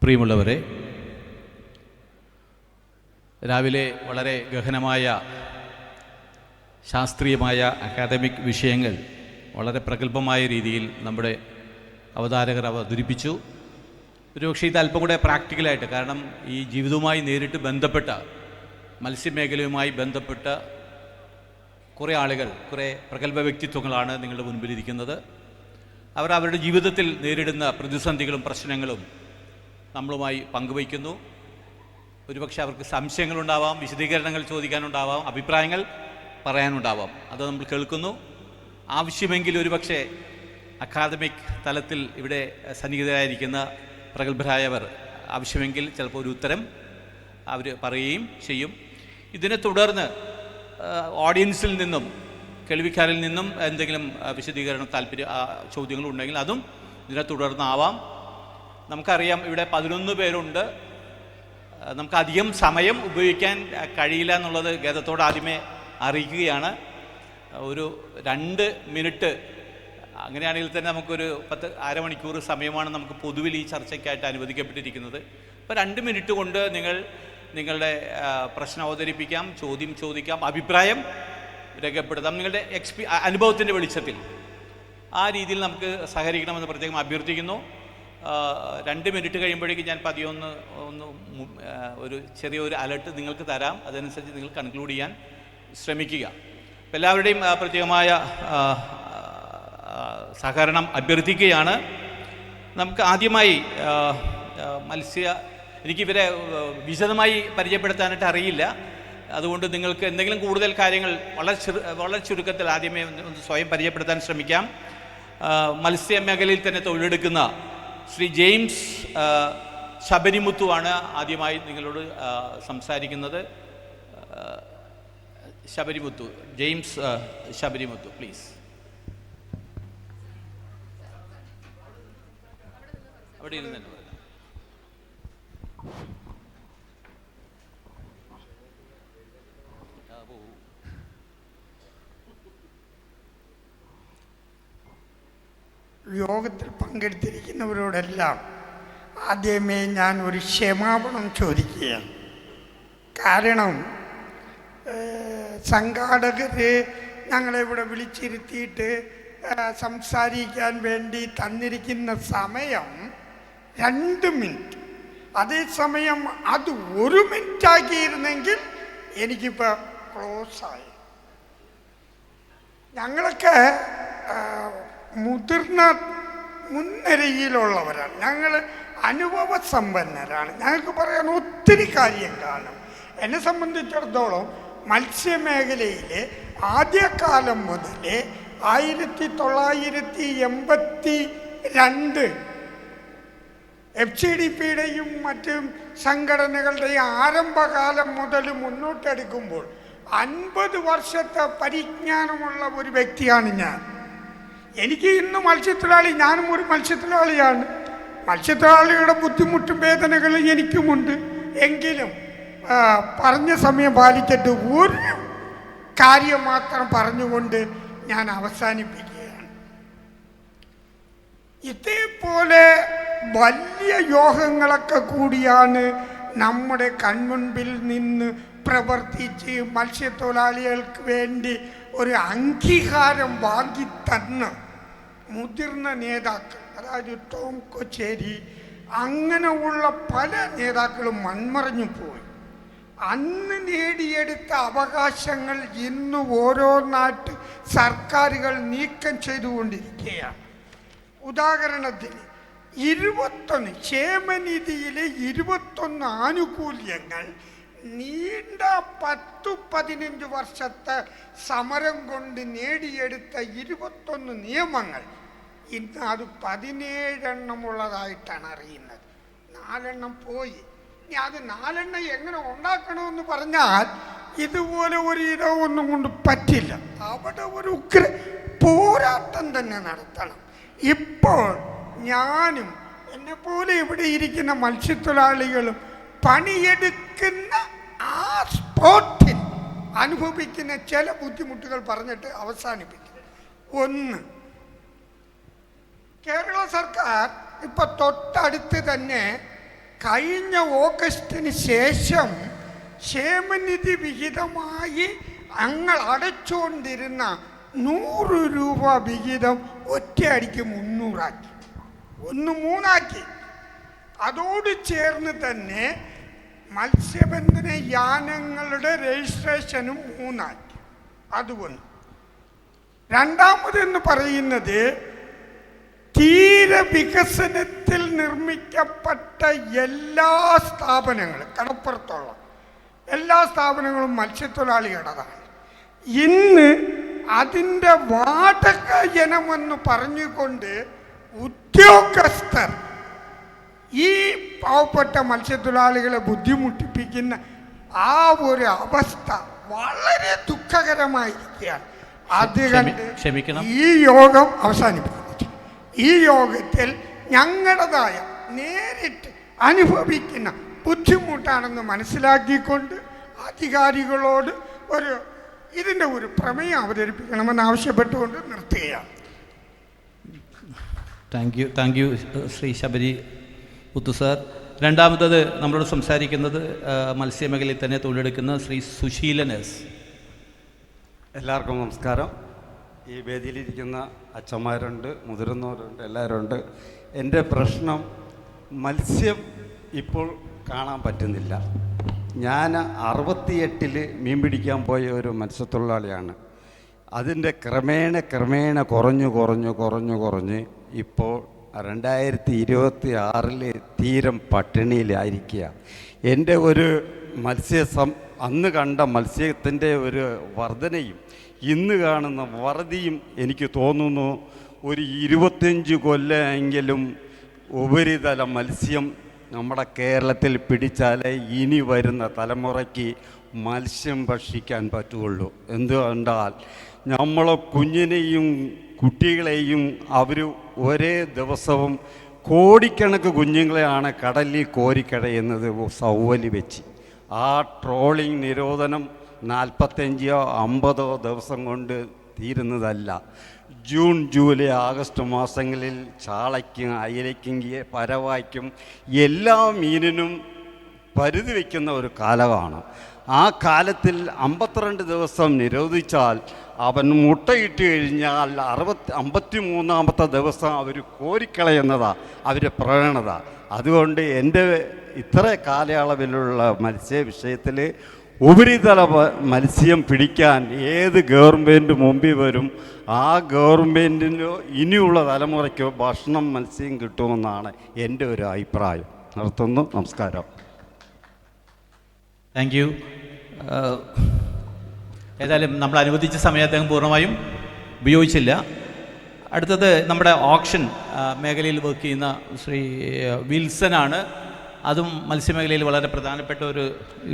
പ്രിയമുള്ളവരെ, രാവിലെ വളരെ ഗഹനമായ ശാസ്ത്രീയമായ അക്കാദമിക് വിഷയങ്ങൾ വളരെ പ്രഗത്ഭമായ രീതിയിൽ നമ്മുടെ അവതാരകർ അവതരിപ്പിച്ചു. ഒരുപക്ഷെ ഇത് അല്പം കൂടെ പ്രാക്ടിക്കലായിട്ട്, കാരണം ഈ ജീവിതവുമായി നേരിട്ട് ബന്ധപ്പെട്ട മത്സ്യമേഖലയുമായി ബന്ധപ്പെട്ട കുറേ ആളുകൾ, കുറേ പ്രഗത്ഭ വ്യക്തിത്വങ്ങളാണ് നിങ്ങളുടെ മുൻപിലിരിക്കുന്നത്. അവർ അവരുടെ ജീവിതത്തിൽ നേരിടുന്ന പ്രതിസന്ധികളും പ്രശ്നങ്ങളും നമ്മളുമായി പങ്കുവയ്ക്കുന്നു. ഒരുപക്ഷെ അവർക്ക് സംശയങ്ങളുണ്ടാവാം, വിശദീകരണങ്ങൾ ചോദിക്കാനുണ്ടാവാം, അഭിപ്രായങ്ങൾ പറയാനുണ്ടാവാം. അത് നമ്മൾ കേൾക്കുന്നു. ആവശ്യമെങ്കിൽ ഒരുപക്ഷെ അക്കാദമിക് തലത്തിൽ ഇവിടെ സന്നിഹിതരായിരിക്കുന്ന പ്രഗത്ഭരായവർ ആവശ്യമെങ്കിൽ ചിലപ്പോൾ ഒരു ഉത്തരം അവർ പറയുകയും ചെയ്യും. ഇതിനെ തുടർന്ന് ഓഡിയൻസിൽ നിന്നും, കേൾവിക്കാരിൽ നിന്നും എന്തെങ്കിലും വിശദീകരണം ചോദ്യങ്ങളുണ്ടെങ്കിൽ അതും ഇതിനെ തുടർന്നാവാം. നമുക്കറിയാം ഇവിടെ 11 പേരുണ്ട്. നമുക്കധികം സമയം ഉപയോഗിക്കാൻ കഴിയില്ല എന്നുള്ളത് ഗതത്തോട് ആദ്യമേ അറിയിക്കുകയാണ്. ഒരു 2 മിനിറ്റ് അങ്ങനെയാണെങ്കിൽ തന്നെ നമുക്കൊരു അരമണിക്കൂർ സമയമാണ് നമുക്ക് പൊതുവിൽ ഈ ചർച്ചയ്ക്കായിട്ട് അനുവദിക്കപ്പെട്ടിരിക്കുന്നത്. അപ്പോൾ 2 മിനിറ്റ് കൊണ്ട് നിങ്ങളുടെ പ്രശ്നം അവതരിപ്പിക്കാം, ചോദ്യം ചോദിക്കാം, അഭിപ്രായം രേഖപ്പെടുത്താം. നിങ്ങളുടെ അനുഭവത്തിൻ്റെ വെളിച്ചത്തിൽ ആ രീതിയിൽ നമുക്ക് സഹകരിക്കണമെന്ന് പ്രത്യേകം അഭ്യർത്ഥിക്കുന്നു. 2 മിനിറ്റ് കഴിയുമ്പോഴേക്കും ഞാൻ പതിയൊന്ന് ഒരു ചെറിയൊരു അലർട്ട് നിങ്ങൾക്ക് തരാം. അതനുസരിച്ച് നിങ്ങൾ കൺക്ലൂഡ് ചെയ്യാൻ ശ്രമിക്കുക. എല്ലാവരുടെയും പ്രത്യേകമായ സഹകരണം അഭ്യർത്ഥിക്കുകയാണ്. നമുക്ക് ആദ്യമായി എനിക്കിവരെ വിശദമായി പരിചയപ്പെടുത്താനായിട്ട് അറിയില്ല. അതുകൊണ്ട് നിങ്ങൾക്ക് എന്തെങ്കിലും കൂടുതൽ കാര്യങ്ങൾ വളരെ ചുരുക്കത്തിൽ ആദ്യമേ ഒന്ന് സ്വയം പരിചയപ്പെടുത്താൻ ശ്രമിക്കാം. മത്സ്യമേഖലയിൽ തന്നെ തൊഴിലെടുക്കുന്ന ശ്രീ ജെയിംസ് ശബരിമുത്തുവാണ് ആദ്യമായി നിങ്ങളോട് സംസാരിക്കുന്നത്. James Sabarimuthu, please. അവിടെ ഇരുന്നു. യോഗത്തിൽ പങ്കെടുത്തിരിക്കുന്നവരോടെല്ലാം ആദ്യമേ ഞാൻ ഒരു ക്ഷമാപണം ചോദിക്കുകയാണ്. കാരണം സംഘാടകർ ഞങ്ങളെ ഇവിടെ വിളിച്ചിരുത്തിയിട്ട് സംസാരിക്കാൻ വേണ്ടി തന്നിരിക്കുന്ന സമയം 2 മിനിറ്റ്. അതേസമയം അത് 1 മിനിറ്റ് ആക്കിയിരുന്നെങ്കിൽ എനിക്കിപ്പോൾ ക്ലോസായി. ഞങ്ങളൊക്കെ മുതിർന്ന മുൻനിരയിലുള്ളവരാണ്, ഞങ്ങൾ അനുഭവ സമ്പന്നരാണ്. ഞങ്ങൾക്ക് പറയാൻ ഒത്തിരി കാര്യം കാണും. എന്നെ സംബന്ധിച്ചിടത്തോളം മത്സ്യമേഖലയിലെ ആദ്യകാലം മുതൽ 1982 FCDPയുടെയും മറ്റും സംഘടനകളുടെയും ആരംഭകാലം മുതൽ മുന്നോട്ടെടുക്കുമ്പോൾ 50 വർഷത്തെ പരിജ്ഞാനമുള്ള ഒരു വ്യക്തിയാണ് ഞാൻ. എനിക്ക് ഇന്ന് മത്സ്യത്തൊഴിലാളി, ഞാനും ഒരു മത്സ്യത്തൊഴിലാളിയാണ്. മത്സ്യത്തൊഴിലാളികളുടെ ബുദ്ധിമുട്ടും വേദനകളും എനിക്കുമുണ്ട്. എങ്കിലും പറഞ്ഞ സമയം പാലിച്ചിട്ട് ഒരു കാര്യം മാത്രം പറഞ്ഞുകൊണ്ട് ഞാൻ അവസാനിപ്പിക്കുകയാണ്. ഇതേപോലെ വലിയ യോഗങ്ങളൊക്കെ കൂടിയാണ് നമ്മുടെ കൺമുൻപിൽ നിന്ന് പ്രവർത്തിച്ച് മത്സ്യത്തൊഴിലാളികൾക്ക് വേണ്ടി ഒരു അംഗീകാരം വാങ്ങിത്തന്ന് മുതിർന്ന നേതാക്കൾ, അതായത് ടോം കൊച്ചേരി, അങ്ങനെയുള്ള പല നേതാക്കളും മൺമറഞ്ഞു പോയി. അന്ന് നേടിയെടുത്ത അവകാശങ്ങൾ ഇന്ന് ഓരോ നാട്ട് സർക്കാരുകൾ നീക്കം ചെയ്തുകൊണ്ടിരിക്കുകയാണ്. ഉദാഹരണത്തിന് 21 ക്ഷേമനിധിയിലെ 21 ആനുകൂല്യങ്ങൾ നീണ്ട 10-15 വർഷത്തെ സമരം കൊണ്ട് നേടിയെടുത്ത 21 നിയമങ്ങൾ ഇന്ന് അത് 17 ഉള്ളതായിട്ടാണ് അറിയുന്നത്. 4 പോയി. ഇനി അത് 4 എങ്ങനെ ഉണ്ടാക്കണമെന്ന് പറഞ്ഞാൽ ഇതുപോലെ ഒരു ഒന്നും കൊണ്ട് പറ്റില്ല. അവിടെ ഒരു ഉഗ്ര പോരാട്ടം തന്നെ നടത്തണം. ഇപ്പോൾ ഞാനും എന്നെപ്പോലെ ഇവിടെ ഇരിക്കുന്ന മത്സ്യത്തൊഴിലാളികളും പണിയെടുക്കുന്ന ആ സ്പോട്ടിൽ അനുഭവിക്കുന്ന ചില ബുദ്ധിമുട്ടുകൾ പറഞ്ഞിട്ട് അവസാനിപ്പിക്കും. 1, കേരള സർക്കാർ ഇപ്പൊ തൊട്ടടുത്ത് തന്നെ കഴിഞ്ഞ ഓഗസ്റ്റിന് ശേഷം ക്ഷേമനിധി വിഹിതമായി ഞങ്ങൾ അടച്ചുകൊണ്ടിരുന്ന 100 രൂപ വിഹിതം ഒറ്റയടിക്ക് 300 ആക്കി, 3 അതോട് ചേർന്ന് തന്നെ മത്സ്യബന്ധന യാനങ്ങളുടെ രജിസ്ട്രേഷനും 3 അതുകൊണ്ട് രണ്ടാമതെന്ന് പറയുന്നത് തീരവികസനത്തിൽ നിർമ്മിക്കപ്പെട്ട എല്ലാ സ്ഥാപനങ്ങളും, കടപ്പുറത്തുള്ള എല്ലാ സ്ഥാപനങ്ങളും മത്സ്യത്തൊഴിലാളികളുടേതാണ്. ഇന്ന് അതിൻ്റെ വാടക ഇനമെന്ന് പറഞ്ഞുകൊണ്ട് ഉദ്യോഗസ്ഥർ ഈ പാവപ്പെട്ട മത്സ്യത്തൊഴിലാളികളെ ബുദ്ധിമുട്ടിപ്പിക്കുന്ന ആ ഒരു അവസ്ഥ വളരെ ദുഃഖകരമായിരിക്കുകയാണ്. അത് കണ്ട് ഈ യോഗം അവസാനിപ്പിച്ചു. ഈ യോഗത്തിൽ ഞങ്ങളുടേതായ നേരിട്ട് അനുഭവിക്കുന്ന ബുദ്ധിമുട്ടാണെന്ന് മനസ്സിലാക്കിക്കൊണ്ട് അധികാരികളോട് ഇതിൻ്റെ ഒരു പ്രമേയം അവതരിപ്പിക്കണമെന്ന് ആവശ്യപ്പെട്ടുകൊണ്ട് നിർത്തുകയാണ്. Thank you Shri Sabari Muthu sir. രണ്ടാമത്തത് നമ്മളോട് സംസാരിക്കുന്നത് മത്സ്യമേഖലയിൽ തന്നെ തൊഴിലെടുക്കുന്ന ശ്രീ സുശീലൻ എസ്. എല്ലാവർക്കും നമസ്കാരം. ഈ വേദിയിലിരിക്കുന്ന അച്ഛന്മാരുണ്ട്, മുതിർന്നവരുണ്ട്, എല്ലാവരും ഉണ്ട്. എൻ്റെ പ്രശ്നം മത്സ്യം ഇപ്പോൾ കാണാൻ പറ്റുന്നില്ല. ഞാൻ 68 മീൻ പിടിക്കാൻ പോയ ഒരു മത്സ്യത്തൊഴിലാളിയാണ്. അതിൻ്റെ ക്രമേണ കുറഞ്ഞ് ഇപ്പോൾ 2026 തീരം പട്ടിണിയിലായിരിക്കുക. എൻ്റെ ഒരു അന്ന് കണ്ട മത്സ്യത്തിൻ്റെ ഒരു വർധനയും ഇന്ന് കാണുന്ന വറുതിയും എനിക്ക് തോന്നുന്നു ഒരു 25 കൊല്ലമെങ്കിലും ഉപരിതല മത്സ്യം നമ്മുടെ കേരളത്തിൽ പിടിച്ചാലേ ഇനി വരുന്ന തലമുറയ്ക്ക് മത്സ്യം ഭക്ഷിക്കാൻ പറ്റുകയുള്ളൂ. എന്തുകൊണ്ടാൽ നമ്മളെ കുഞ്ഞിനെയും കുട്ടികളെയും അവർ ഒരേ ദിവസവും കോടിക്കണക്ക് കുഞ്ഞുങ്ങളെയാണ് കടലിൽ കോരിക്കടയുന്നത് സൗവലി വെച്ച്. ആ ട്രോളിംഗ് നിരോധനം 45-50 ദിവസം കൊണ്ട് തീരുന്നതല്ല. ജൂൺ, ജൂലൈ, ആഗസ്റ്റ് മാസങ്ങളിൽ ചാളയ്ക്കും അയലയ്ക്കും പരവായ്ക്കും എല്ലാ മീനിനും പരിധി വയ്ക്കുന്ന ഒരു കാലമാണ്. ആ കാലത്തിൽ 52 ദിവസം നിരോധിച്ചാൽ അവൻ മുട്ടയിട്ട് കഴിഞ്ഞാൽ 53-ാമത്തെ ദിവസം അവർ കോരിക്കളയുന്നതാണ് അവരുടെ പ്രവണത. അതുകൊണ്ട് എൻ്റെ ഇത്ര കാലയളവിലുള്ള മത്സ്യ വിഷയത്തിൽ ഉപരിതല മത്സ്യം പിടിക്കാൻ ഏത് ഗവൺമെൻറ് മുമ്പിൽ വരും, ആ ഗവൺമെൻറ്റിനോ ഇനിയുള്ള തലമുറയ്ക്കോ ഭക്ഷണം മത്സ്യം കിട്ടുമെന്നാണ് എൻ്റെ ഒരു അഭിപ്രായം. നിർത്തുന്നു. നമസ്കാരം. Thank you. ഏതായാലും നമ്മൾ അനുവദിച്ച സമയത്ത് പൂർണ്ണമായും ഉപയോഗിച്ചില്ല. അടുത്തത് നമ്മുടെ ഓപ്ഷൻ മേഖലയിൽ വർക്ക് ചെയ്യുന്ന ശ്രീ വിൽസനാണ്. അതും മത്സ്യമേഖലയിൽ വളരെ പ്രധാനപ്പെട്ട ഒരു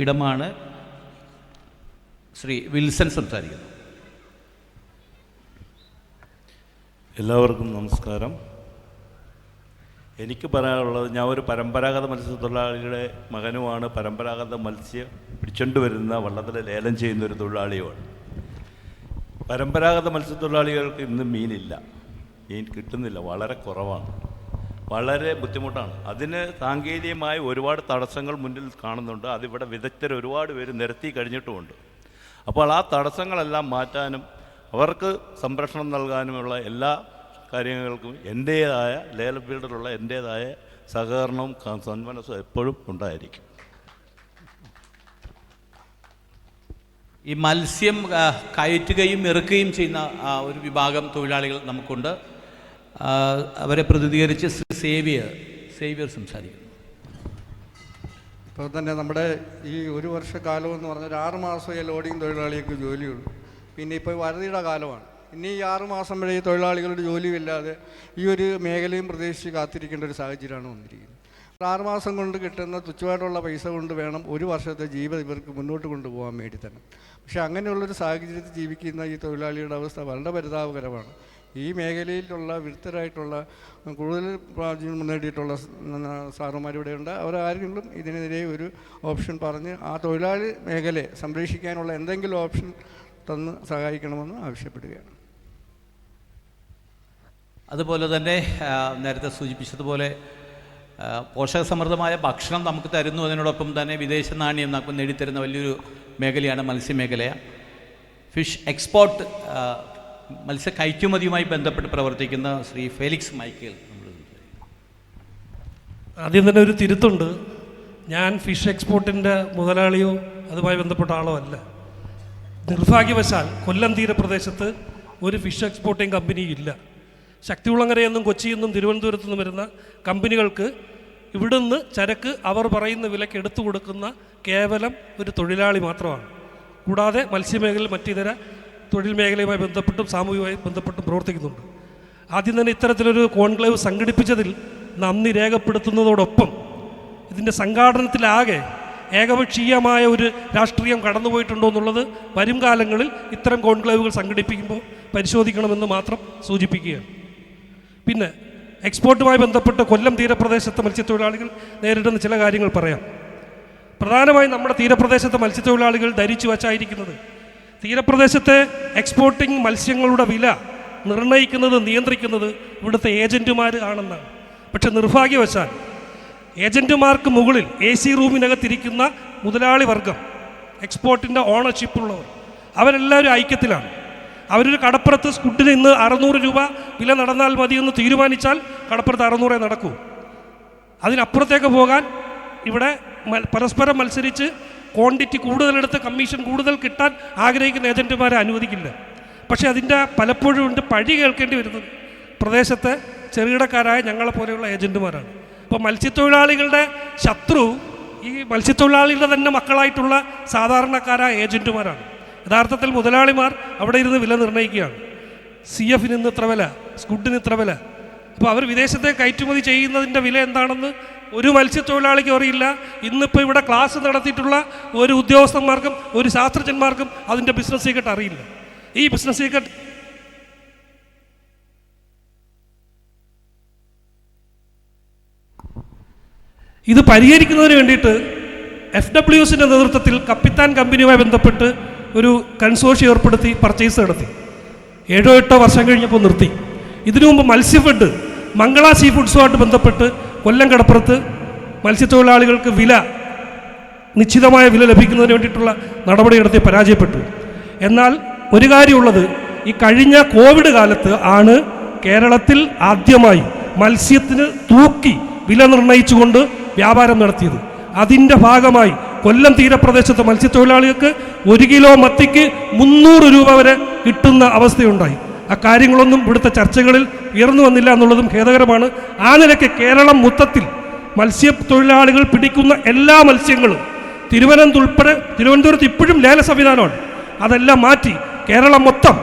ഇടമാണ്. ശ്രീ വിൽസൺ സംസാരിക്കുന്നു. എല്ലാവർക്കും നമസ്കാരം. എനിക്ക് പറയാനുള്ളത്, ഞാൻ ഒരു പരമ്പരാഗത മത്സ്യത്തൊഴിലാളിയുടെ മകനുമാണ്. പരമ്പരാഗത മത്സ്യം പിടിച്ചുകൊണ്ട് വരുന്ന വള്ളത്തിൽ ലേലം ചെയ്യുന്നൊരു തൊഴിലാളിയുമാണ്. പരമ്പരാഗത മത്സ്യത്തൊഴിലാളികൾക്ക് ഇന്ന് മീനില്ല, മീൻ കിട്ടുന്നില്ല, വളരെ കുറവാണ്, വളരെ ബുദ്ധിമുട്ടാണ്. അതിന് സാങ്കേതികമായി ഒരുപാട് തടസ്സങ്ങൾ മുന്നിൽ കാണുന്നുണ്ട്. അതിവിടെ വിദഗ്ധർ ഒരുപാട് പേര് നിരത്തി കഴിഞ്ഞിട്ടുമുണ്ട്. അപ്പോൾ ആ തടസ്സങ്ങളെല്ലാം മാറ്റാനും അവർക്ക് സംരക്ഷണം നൽകാനുമുള്ള എല്ലാ കാര്യങ്ങൾക്കും എൻ്റേതായ ലേല ഫീൽഡിലുള്ള എൻ്റേതായ സഹകരണവും സന്മനസ്സും എപ്പോഴും ഉണ്ടായിരിക്കും. ഈ മത്സ്യം കയറ്റുകയും ഇറക്കുകയും ചെയ്യുന്ന ഒരു വിഭാഗം തൊഴിലാളികൾ നമുക്കുണ്ട്. അവരെ പ്രതിനിധീകരിച്ച് സേവിയർ സംസാരിക്കുന്നു. ഇപ്പോൾ തന്നെ നമ്മുടെ ഈ ഒരു വർഷക്കാലം എന്ന് പറഞ്ഞാൽ 6 മാസമേ ലോഡിങ് തൊഴിലാളികൾക്ക് ജോലിയുള്ളൂ. പിന്നെ ഇപ്പോൾ വറുതിയുടെ കാലമാണ്. ഇനി ഈ 6 മാസം വരെ ഈ തൊഴിലാളികളുടെ ജോലിയില്ലാതെ ഈ ഒരു മേഖലയും പ്രതീക്ഷിച്ച് കാത്തിരിക്കേണ്ട ഒരു സാഹചര്യമാണ് വന്നിരിക്കുന്നത്. 6 മാസം കൊണ്ട് കിട്ടുന്ന തുച്ഛമായിട്ടുള്ള പൈസ കൊണ്ട് വേണം ഒരു വർഷത്തെ ജീവിതം ഇവർക്ക് മുന്നോട്ട് കൊണ്ടുപോകാൻ വേണ്ടി തന്നെ. പക്ഷേ അങ്ങനെയുള്ളൊരു സാഹചര്യത്തിൽ ജീവിക്കുന്ന ഈ തൊഴിലാളിയുടെ അവസ്ഥ വളരെ പരിതാപകരമാണ്. ഈ മേഖലയിലുള്ള വിരുദ്ധരായിട്ടുള്ള കൂടുതൽ പ്രാചീനം നേടിയിട്ടുള്ള സാറുമാരിവിടെയുണ്ട്. അവരാരെങ്കിലും ഇതിനെതിരെ ഒരു ഓപ്ഷൻ പറഞ്ഞ് ആ തൊഴിലാളി മേഖലയെ സംരക്ഷിക്കാനുള്ള എന്തെങ്കിലും ഓപ്ഷൻ തന്ന് സഹായിക്കണമെന്ന് ആവശ്യപ്പെടുകയാണ്. അതുപോലെ തന്നെ നേരത്തെ സൂചിപ്പിച്ചതുപോലെ പോഷകസമൃദ്ധമായ ഭക്ഷണം നമുക്ക് തരുന്നു, അതിനോടൊപ്പം തന്നെ വിദേശ നാണ്യം നമുക്ക് നേടിത്തരുന്ന വലിയൊരു മേഖലയാണ് മത്സ്യമേഖല. ഫിഷ് എക്സ്പോർട്ട്, മത്സ്യ കയറ്റുമതിയുമായി ബന്ധപ്പെട്ട് പ്രവർത്തിക്കുന്ന ശ്രീ ഫെലിക്സ് മൈക്കേൽ. ആദ്യം തന്നെ ഒരു തിരുത്തുണ്ട്. ഞാൻ ഫിഷ് എക്സ്പോർട്ടിൻ്റെ മുതലാളിയോ അതുമായി ബന്ധപ്പെട്ട ആളോ അല്ല. നിർഭാഗ്യവശാൽ കൊല്ലം തീരപ്രദേശത്ത് ഒരു ഫിഷ് എക്സ്പോർട്ടിംഗ് കമ്പനി ഇല്ല. ശക്തികുളങ്ങരയിൽ നിന്നും കൊച്ചിയിൽ നിന്നും തിരുവനന്തപുരത്തു നിന്നും വരുന്ന കമ്പനികൾക്ക് ഇവിടുന്ന് ചരക്ക് അവർ പറയുന്ന വിലയ്ക്ക് എടുത്തു കൊടുക്കുന്ന കേവലം ഒരു തൊഴിലാളി മാത്രമാണ്. കൂടാതെ മത്സ്യമേഖലയിൽ മറ്റിതര തൊഴിൽ മേഖലയുമായി ബന്ധപ്പെട്ടും സാമൂഹികമായി ബന്ധപ്പെട്ടും പ്രവർത്തിക്കുന്നുണ്ട്. ആദ്യം തന്നെ ഇത്തരത്തിലൊരു കോൺക്ലേവ് സംഘടിപ്പിച്ചതിൽ നന്ദി രേഖപ്പെടുത്തുന്നതോടൊപ്പം ഇതിൻ്റെ സംഘാടനത്തിലാകെ ഏകപക്ഷീയമായ ഒരു രാഷ്ട്രീയം കടന്നുപോയിട്ടുണ്ടോ എന്നുള്ളത് വരും കാലങ്ങളിൽ ഇത്തരം കോൺക്ലേവുകൾ സംഘടിപ്പിക്കുമ്പോൾ പരിശോധിക്കണമെന്ന് മാത്രം സൂചിപ്പിക്കുകയാണ്. പിന്നെ എക്സ്പോർട്ടുമായി ബന്ധപ്പെട്ട് കൊല്ലം തീരപ്രദേശത്തെ മത്സ്യത്തൊഴിലാളികൾ നേരിടുന്ന ചില കാര്യങ്ങൾ പറയാം. പ്രധാനമായും നമ്മുടെ തീരപ്രദേശത്തെ മത്സ്യത്തൊഴിലാളികൾ ധരിച്ചു വച്ചായിരിക്കുന്നത് തീരപ്രദേശത്തെ എക്സ്പോർട്ടിംഗ് മത്സ്യങ്ങളുടെ വില നിർണ്ണയിക്കുന്നത് നിയന്ത്രിക്കുന്നത് ഇവിടുത്തെ ഏജൻറ്റുമാർ ആണെന്നാണ്. പക്ഷെ നിർഭാഗ്യവശാൽ ഏജൻറ്റുമാർക്ക് മുകളിൽ AC റൂമിനകത്തിരിക്കുന്ന മുതലാളി വർഗം, എക്സ്പോർട്ടിൻ്റെ ഓണർഷിപ്പുള്ളവർ, അവരെല്ലാവരും ഐക്യത്തിലാണ്. അവരൊരു കടപ്പുറത്ത് സ്കുഡിന് ഇന്ന് 600 രൂപ വില നടന്നാൽ മതിയെന്ന് തീരുമാനിച്ചാൽ കടപ്പുറത്ത് 600 നടക്കൂ. അതിനപ്പുറത്തേക്ക് പോകാൻ ഇവിടെ പരസ്പരം മത്സരിച്ച് ക്വാണ്ടിറ്റി കൂടുതലെടുത്ത് കമ്മീഷൻ കൂടുതൽ കിട്ടാൻ ആഗ്രഹിക്കുന്ന ഏജൻറ്റുമാരെ അനുവദിക്കില്ല. പക്ഷേ അതിൻ്റെ പലപ്പോഴും ഉണ്ട് പഴി കേൾക്കേണ്ടി വരുന്നത് പ്രദേശത്തെ ചെറുകിടക്കാരായ ഞങ്ങളെപ്പോലെയുള്ള ഏജൻറ്റുമാരാണ്. അപ്പോൾ മത്സ്യത്തൊഴിലാളികളുടെ ശത്രു ഈ മത്സ്യത്തൊഴിലാളികളുടെ തന്നെ മക്കളായിട്ടുള്ള സാധാരണക്കാരായ ഏജൻറ്റുമാരാണ്. യഥാർത്ഥത്തിൽ മുതലാളിമാർ അവിടെ ഇരുന്ന് വില നിർണ്ണയിക്കുകയാണ്. CFന് ഇന്ന് ഇത്ര വില, സ്കുഡിന് ഇത്ര വില. അപ്പോൾ അവർ വിദേശത്തെ കയറ്റുമതി ചെയ്യുന്നതിൻ്റെ വില എന്താണെന്ന് ഒരു മത്സ്യത്തൊഴിലാളിക്കും അറിയില്ല. ഇന്നിപ്പോൾ ഇവിടെ ക്ലാസ് നടത്തിയിട്ടുള്ള ഒരു ഉദ്യോഗസ്ഥന്മാർക്കും ഒരു ശാസ്ത്രജ്ഞന്മാർക്കും അതിൻ്റെ ബിസിനസ് സീക്രട്ട് അറിയില്ല. ഈ ബിസിനസ് സീക്രട്ട് ഇത് പരിഹരിക്കുന്നതിന് വേണ്ടിയിട്ട് FWSൻ്റെ നേതൃത്വത്തിൽ കപ്പിത്താൻ കമ്പനിയുമായി ബന്ധപ്പെട്ട് ഒരു കൺസോർഷ്യം ഏർപ്പെടുത്തി പർച്ചേസ് നടത്തി. 7-8 വർഷം കഴിഞ്ഞപ്പോൾ നിർത്തി. ഇതിനു മുമ്പ് മത്സ്യഫെഡ് മംഗള സീ ഫുഡ്സുമായിട്ട് ബന്ധപ്പെട്ട് കൊല്ലം കടപ്പുറത്ത് മത്സ്യത്തൊഴിലാളികൾക്ക് നിശ്ചിതമായ വില ലഭിക്കുന്നതിന് വേണ്ടിയിട്ടുള്ള നടപടി നടത്തി പരാജയപ്പെട്ടു. എന്നാൽ ഒരു കാര്യമുള്ളത്, ഈ കഴിഞ്ഞ കോവിഡ് കാലത്ത് ആണ് കേരളത്തിൽ ആദ്യമായി മത്സ്യത്തിന് തൂക്കി വില നിർണ്ണയിച്ചുകൊണ്ട് വ്യാപാരം നടത്തിയത്. അതിൻ്റെ ഭാഗമായി കൊല്ലം തീരപ്രദേശത്തെ മത്സ്യത്തൊഴിലാളികൾക്ക് 1 കിലോ മത്തിക്ക് 300 രൂപ വരെ കിട്ടുന്ന അവസ്ഥയുണ്ടായി. ആ കാര്യങ്ങളൊന്നും ഇവിടുത്തെ ചർച്ചകളിൽ ഉയർന്നു വന്നില്ല എന്നുള്ളതും ഖേദകരമാണ്. ആ നിലയ്ക്ക് കേരളം മൊത്തത്തിൽ മത്സ്യത്തൊഴിലാളികൾ പിടിക്കുന്ന എല്ലാ മത്സ്യങ്ങളും തിരുവനന്തപുരത്ത് ഇപ്പോഴും ലേല സംവിധാനമാണ്. അതെല്ലാം മാറ്റി കേരളം മൊത്തം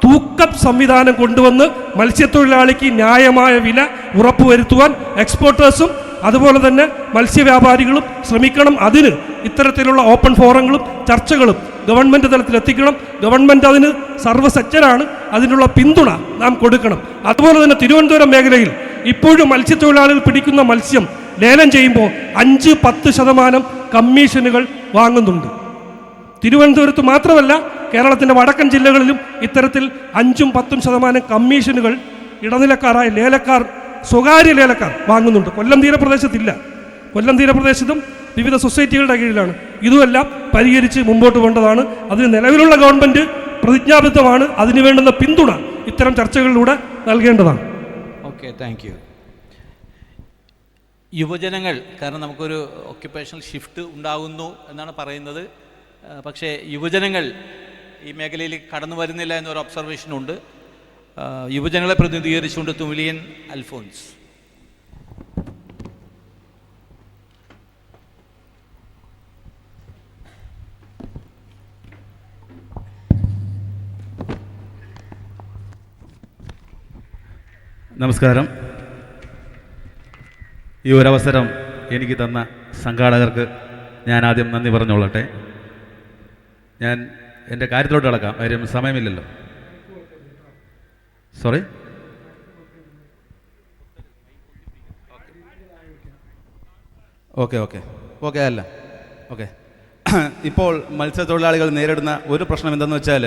തൂക്കം സംവിധാനം കൊണ്ടുവന്ന് മത്സ്യത്തൊഴിലാളിക്ക് ന്യായമായ വില ഉറപ്പുവരുത്തുവാൻ എക്സ്പോർട്ടേഴ്സും അതുപോലെ തന്നെ മത്സ്യവ്യാപാരികളും ശ്രമിക്കണം. അതിന് ഇത്തരത്തിലുള്ള ഓപ്പൺ ഫോറങ്ങളും ചർച്ചകളും ഗവൺമെൻറ് തലത്തിൽ എത്തിക്കണം. ഗവൺമെൻറ് അതിന് സർവ്വസജ്ജരാണ്. അതിനുള്ള പിന്തുണ നാം കൊടുക്കണം. അതുപോലെ തന്നെ തിരുവനന്തപുരം മേഖലയിൽ ഇപ്പോഴും മത്സ്യത്തൊഴിലാളികൾ പിടിക്കുന്ന മത്സ്യം ലേലം ചെയ്യുമ്പോൾ 5-10% കമ്മീഷനുകൾ വാങ്ങുന്നുണ്ട്. തിരുവനന്തപുരത്ത് മാത്രമല്ല, കേരളത്തിൻ്റെ വടക്കൻ ജില്ലകളിലും ഇത്തരത്തിൽ 5-10% കമ്മീഷനുകൾ ഇടനിലക്കാരായ ലേലക്കാർ, സ്വകാര്യ ലേലക്കാർ വാങ്ങുന്നുണ്ട്. കൊല്ലം തീരപ്രദേശത്തില്ല. കൊല്ലം തീരപ്രദേശത്തും വിവിധ സൊസൈറ്റികളുടെ കീഴിലാണ്. ഇതുമെല്ലാം പരിഹരിച്ച് മുമ്പോട്ട് പോകേണ്ടതാണ്. അതിന് നിലവിലുള്ള ഗവൺമെൻറ് പ്രതിജ്ഞാബദ്ധമാണ്. അതിനു വേണ്ടുന്ന പിന്തുണ ഇത്തരം ചർച്ചകളിലൂടെ നൽകേണ്ടതാണ്. Okay, thank you. യുവജനങ്ങൾ, കാരണം നമുക്കൊരു ഒക്യുപ്പേഷണൽ ഷിഫ്റ്റ് ഉണ്ടാകുന്നു എന്നാണ് പറയുന്നത്. പക്ഷേ യുവജനങ്ങൾ ഈ മേഖലയിൽ കടന്നു വരുന്നില്ല എന്നൊരു ഒബ്സർവേഷനുണ്ട്. യുവജനങ്ങളെ പ്രതിനിധീകരിച്ചുകൊണ്ട് തുമിലിയൻ അൽഫോൻസ്. നമസ്കാരം. ഈ ഒരവസരം എനിക്ക് തന്ന സംഘാടകർക്ക് ഞാൻ ആദ്യം നന്ദി പറഞ്ഞോളട്ടെ. ഞാൻ എൻ്റെ കാര്യത്തിലോട്ട് കിടക്കാം, കാര്യം സമയമില്ലല്ലോ. സോറി. ഓക്കെ അല്ല ഓക്കെ. ഇപ്പോൾ മത്സ്യത്തൊഴിലാളികൾ നേരിടുന്ന ഒരു പ്രശ്നം എന്തെന്ന് വെച്ചാൽ,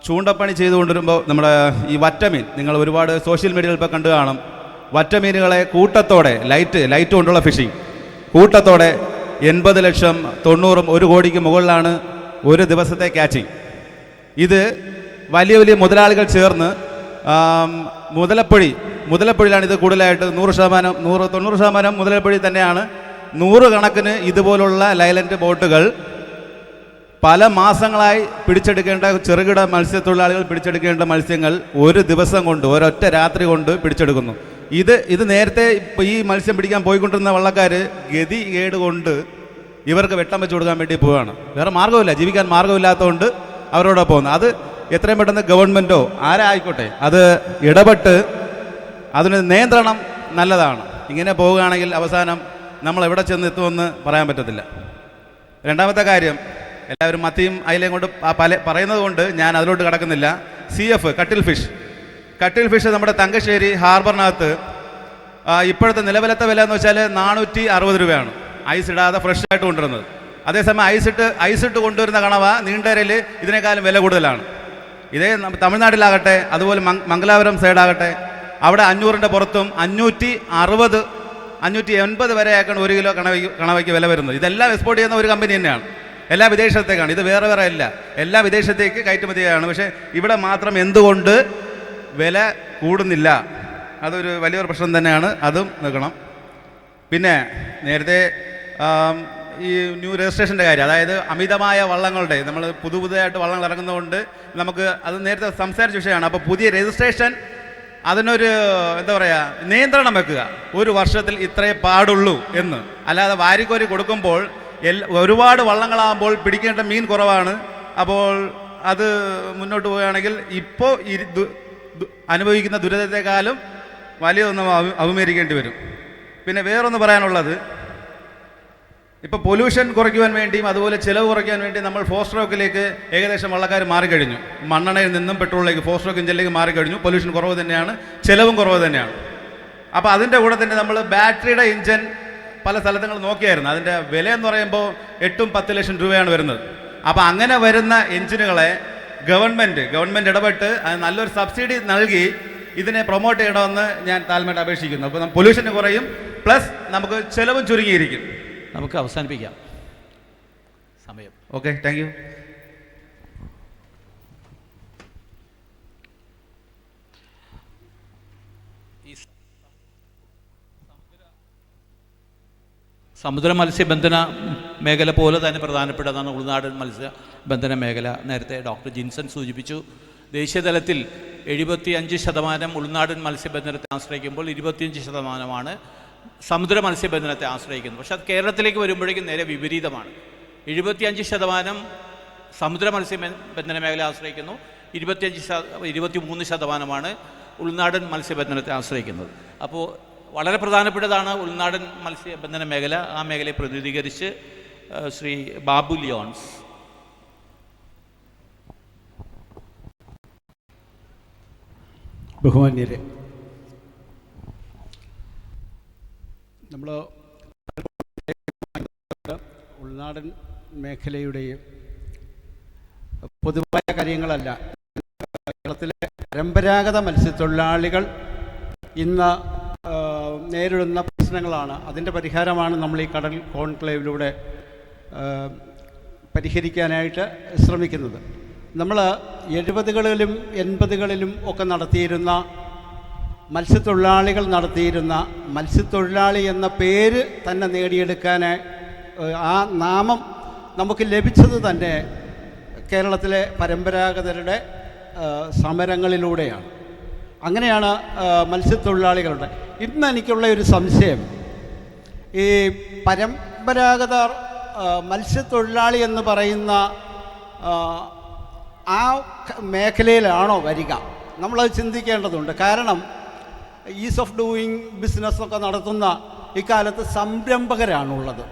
ചൂണ്ടപ്പണി ചെയ്തുകൊണ്ടിരുമ്പോൾ നമ്മുടെ ഈ വറ്റമീൻ, നിങ്ങൾ ഒരുപാട് സോഷ്യൽ മീഡിയയിൽ ഇപ്പോൾ കണ്ടു കാണും, വറ്റമീനുകളെ കൂട്ടത്തോടെ ലൈറ്റ് കൊണ്ടുള്ള ഫിഷിംഗ് കൂട്ടത്തോടെ 80 ലക്ഷം 90 1 കോടിക്ക് മുകളിലാണ് ഒരു ദിവസത്തെ ക്യാച്ചിങ്. ഇത് വലിയ വലിയ മുതലാളികൾ ചേർന്ന് മുതലപ്പൊഴിയിലാണ് ഇത് കൂടുതലായിട്ട് 90% മുതലപ്പൊഴി തന്നെയാണ്. 100 കണക്കിന് ഇതുപോലുള്ള ലൈലൻഡ് ബോട്ടുകൾ പല മാസങ്ങളായി പിടിച്ചെടുക്കേണ്ട ചെറുകിട മത്സ്യത്തൊഴിലാളികൾ പിടിച്ചെടുക്കേണ്ട മത്സ്യങ്ങൾ ഒരു ദിവസം കൊണ്ട് ഒരൊറ്റ രാത്രി കൊണ്ട് പിടിച്ചെടുക്കുന്നു. ഇത് നേരത്തെ ഈ മത്സ്യം പിടിക്കാൻ പോയിക്കൊണ്ടിരുന്ന വള്ളക്കാർ ഗതികേട് കൊണ്ട് ഇവർക്ക് വെട്ടം വെച്ച് കൊടുക്കാൻ വേണ്ടി പോവുകയാണ്. വേറെ മാർഗ്ഗമില്ല, ജീവിക്കാൻ മാർഗ്ഗമില്ലാത്തതുകൊണ്ട് അവരോട് പോകുന്നത്. അത് എത്രയും പെട്ടെന്ന് ഗവൺമെൻറ്റോ ആരായിക്കോട്ടെ അത് ഇടപെട്ട് അതിന് നിയന്ത്രണം നല്ലതാണ്. ഇങ്ങനെ പോവുകയാണെങ്കിൽ അവസാനം നമ്മൾ എവിടെ ചെന്ന് എത്തുമെന്ന് പറയാൻ പറ്റത്തില്ല. രണ്ടാമത്തെ കാര്യം, എല്ലാവരും മത്തിയും അയിലയും കൊണ്ട് പറയുന്നത് കൊണ്ട് ഞാൻ അതിലോട്ട് കടക്കുന്നില്ല. CF കട്ടിൽ ഫിഷ് നമ്മുടെ തങ്കശ്ശേരി ഹാർബറിനകത്ത് ഇപ്പോഴത്തെ നിലവിലത്തെ വില എന്ന് വെച്ചാൽ 460 രൂപയാണ് ഐസ് ഇടാതെ ഫ്രഷ് ആയിട്ട് കൊണ്ടുവരുന്നത്. അതേസമയം ഐസിട്ട് കൊണ്ടുവരുന്ന കണവ നീണ്ടരയിൽ ഇതിനേക്കാളും വില കൂടുതലാണ്. ഇതേ തമിഴ്നാട്ടിലാകട്ടെ അതുപോലെ മംഗലാപുരം സൈഡാകട്ടെ അവിടെ 500ൻ്റെ പുറത്തും 560 580 വരെയാക്കാണ് 1 കിലോ കണവയ്ക്ക് വില വരുന്നത്. ഇതെല്ലാം എക്സ്പോർട്ട് ചെയ്യുന്ന ഒരു കമ്പനി തന്നെയാണ്. എല്ലാ വിദേശത്തേക്കാണ്, ഇത് വേറെ അല്ല, എല്ലാ വിദേശത്തേക്ക് കയറ്റുമതിയാണ്. പക്ഷേ ഇവിടെ മാത്രം എന്തുകൊണ്ട് വില കൂടുന്നില്ല? അതൊരു വലിയൊരു പ്രശ്നം തന്നെയാണ്, അതും നിൽക്കണം. പിന്നെ നേരത്തെ ഈ ന്യൂ രജിസ്ട്രേഷൻ്റെ കാര്യം, അതായത് അമിതമായ വള്ളങ്ങളുടെ നമ്മൾ പുതുതായിട്ട് വള്ളങ്ങൾ ഇറങ്ങുന്നതുകൊണ്ട് നമുക്ക് അത് നേരത്തെ സംസാരിച്ച വിഷയമാണ്. അപ്പോൾ പുതിയ രജിസ്ട്രേഷൻ അതിനൊരു എന്താ പറയുക നിയന്ത്രണം വെക്കുക, 1 വർഷത്തിൽ ഇത്രയേ പാടുള്ളൂ എന്ന്. അല്ലാതെ വാരിക്കോരി കൊടുക്കുമ്പോൾ ഒരുപാട് വള്ളങ്ങളാകുമ്പോൾ പിടിക്കേണ്ട മീൻ കുറവാണ്. അപ്പോൾ അത് മുന്നോട്ട് പോവുകയാണെങ്കിൽ ഇപ്പോൾ അനുഭവിക്കുന്ന ദുരിതത്തെക്കാളും വലിയൊന്നും അഭിമുഖീകരിക്കേണ്ടി വരും. പിന്നെ വേറൊന്ന് പറയാനുള്ളത്, ഇപ്പോൾ പൊല്യൂഷൻ കുറയ്ക്കുവാൻ വേണ്ടിയും അതുപോലെ ചിലവ് കുറയ്ക്കാൻ വേണ്ടി നമ്മൾ ഫോസ്ട്രോക്കിലേക്ക് ഏകദേശം വള്ളക്കാർ മാറിക്കഴിഞ്ഞു. മണ്ണെണ്ണയിൽ നിന്നും പെട്രോളിലേക്ക് ഫോസ്ട്രോക്ക് എഞ്ചിനിലേക്ക് മാറിക്കഴിഞ്ഞു. പൊല്യൂഷൻ കുറവ് തന്നെയാണ്, ചിലവും കുറവ് തന്നെയാണ്. അപ്പോൾ അതിൻ്റെ കൂടെ തന്നെ നമ്മൾ ബാറ്ററിയുടെ എഞ്ചിൻ പല സ്ഥലങ്ങൾ നോക്കിയായിരുന്നു. അതിൻ്റെ വില എന്ന് പറയുമ്പോൾ 8-10 ലക്ഷം രൂപയാണ് വരുന്നത്. അപ്പോൾ അങ്ങനെ വരുന്ന എഞ്ചിനുകളെ ഗവൺമെൻറ് ഇടപെട്ട് അത് നല്ലൊരു സബ്സിഡി നൽകി ഇതിനെ പ്രൊമോട്ട് ചെയ്യണമെന്ന് ഞാൻ താഴ്മയായിട്ട് അപേക്ഷിക്കുന്നു. അപ്പോൾ പൊല്യൂഷൻ കുറയും, പ്ലസ് നമുക്ക് ചിലവും ചുരുങ്ങിയിരിക്കും. നമുക്ക് അവസാനിപ്പിക്കാം സമയം. Okay, thank you. സമുദ്ര മത്സ്യബന്ധന മേഖല പോലെ തന്നെ പ്രധാനപ്പെട്ടതാണ് ഉൾനാടൻ മത്സ്യബന്ധന മേഖല. നേരത്തെ ഡോക്ടർ ജിൻസൺ സൂചിപ്പിച്ചു, ദേശീയതലത്തിൽ 75% ഉൾനാടൻ മത്സ്യബന്ധനത്തെ ആശ്രയിക്കുമ്പോൾ 25% സമുദ്ര മത്സ്യബന്ധനത്തെ ആശ്രയിക്കുന്നത്. പക്ഷേ അത് കേരളത്തിലേക്ക് വരുമ്പോഴേക്കും നേരെ വിപരീതമാണ്. 75% സമുദ്ര മത്സ്യബന്ധന മേഖല ആശ്രയിക്കുന്നു, 23% ഉൾനാടൻ മത്സ്യബന്ധനത്തെ ആശ്രയിക്കുന്നത്. അപ്പോൾ വളരെ പ്രധാനപ്പെട്ടതാണ് ഉൾനാടൻ മത്സ്യബന്ധന മേഖല. ആ മേഖലയെ പ്രതിനിധീകരിച്ച് ശ്രീ ബാബു ലിയോൺസ്. ബഹുമാന്യരെ, നമ്മൾ ഉൾനാടൻ മേഖലയുടെയും പൊതുവായ കാര്യങ്ങളല്ല, കേരളത്തിലെ പരമ്പരാഗത മത്സ്യത്തൊഴിലാളികൾ ഇന്ന് നേരിടുന്ന പ്രശ്നങ്ങളാണ്. അതിൻ്റെ പരിഹാരമാണ് നമ്മൾ ഈ കടൽ കോൺക്ലേവിലൂടെ പരിഹരിക്കാനായിട്ട് ശ്രമിക്കുന്നത്. നമ്മൾ 70കളിലും 80കളിലും ഒക്കെ നടത്തിയിരുന്ന മത്സ്യത്തൊഴിലാളികൾ നടത്തിയിരുന്ന മത്സ്യത്തൊഴിലാളി എന്ന പേര് തന്നെ നേടിയെടുക്കാൻ ആ നാമം നമുക്ക് ലഭിച്ചത് തന്നെ കേരളത്തിലെ പരമ്പരാഗതരുടെ സമരങ്ങളിലൂടെയാണ്. അങ്ങനെയാണ് മത്സ്യത്തൊഴിലാളികളുടെ. ഇന്ന് എനിക്കുള്ള ഒരു സംശയം, ഈ പരമ്പരാഗത മത്സ്യത്തൊഴിലാളി എന്ന് പറയുന്ന ആ മേഖലയിലാണോ വരിക? നമ്മളത് ചിന്തിക്കേണ്ടതുണ്ട്. കാരണം ഈസ് ഓഫ് ഡൂയിങ് ബിസിനസ്സൊക്കെ നടത്തുന്ന ഇക്കാലത്ത് സംരംഭകരാണുള്ളത്.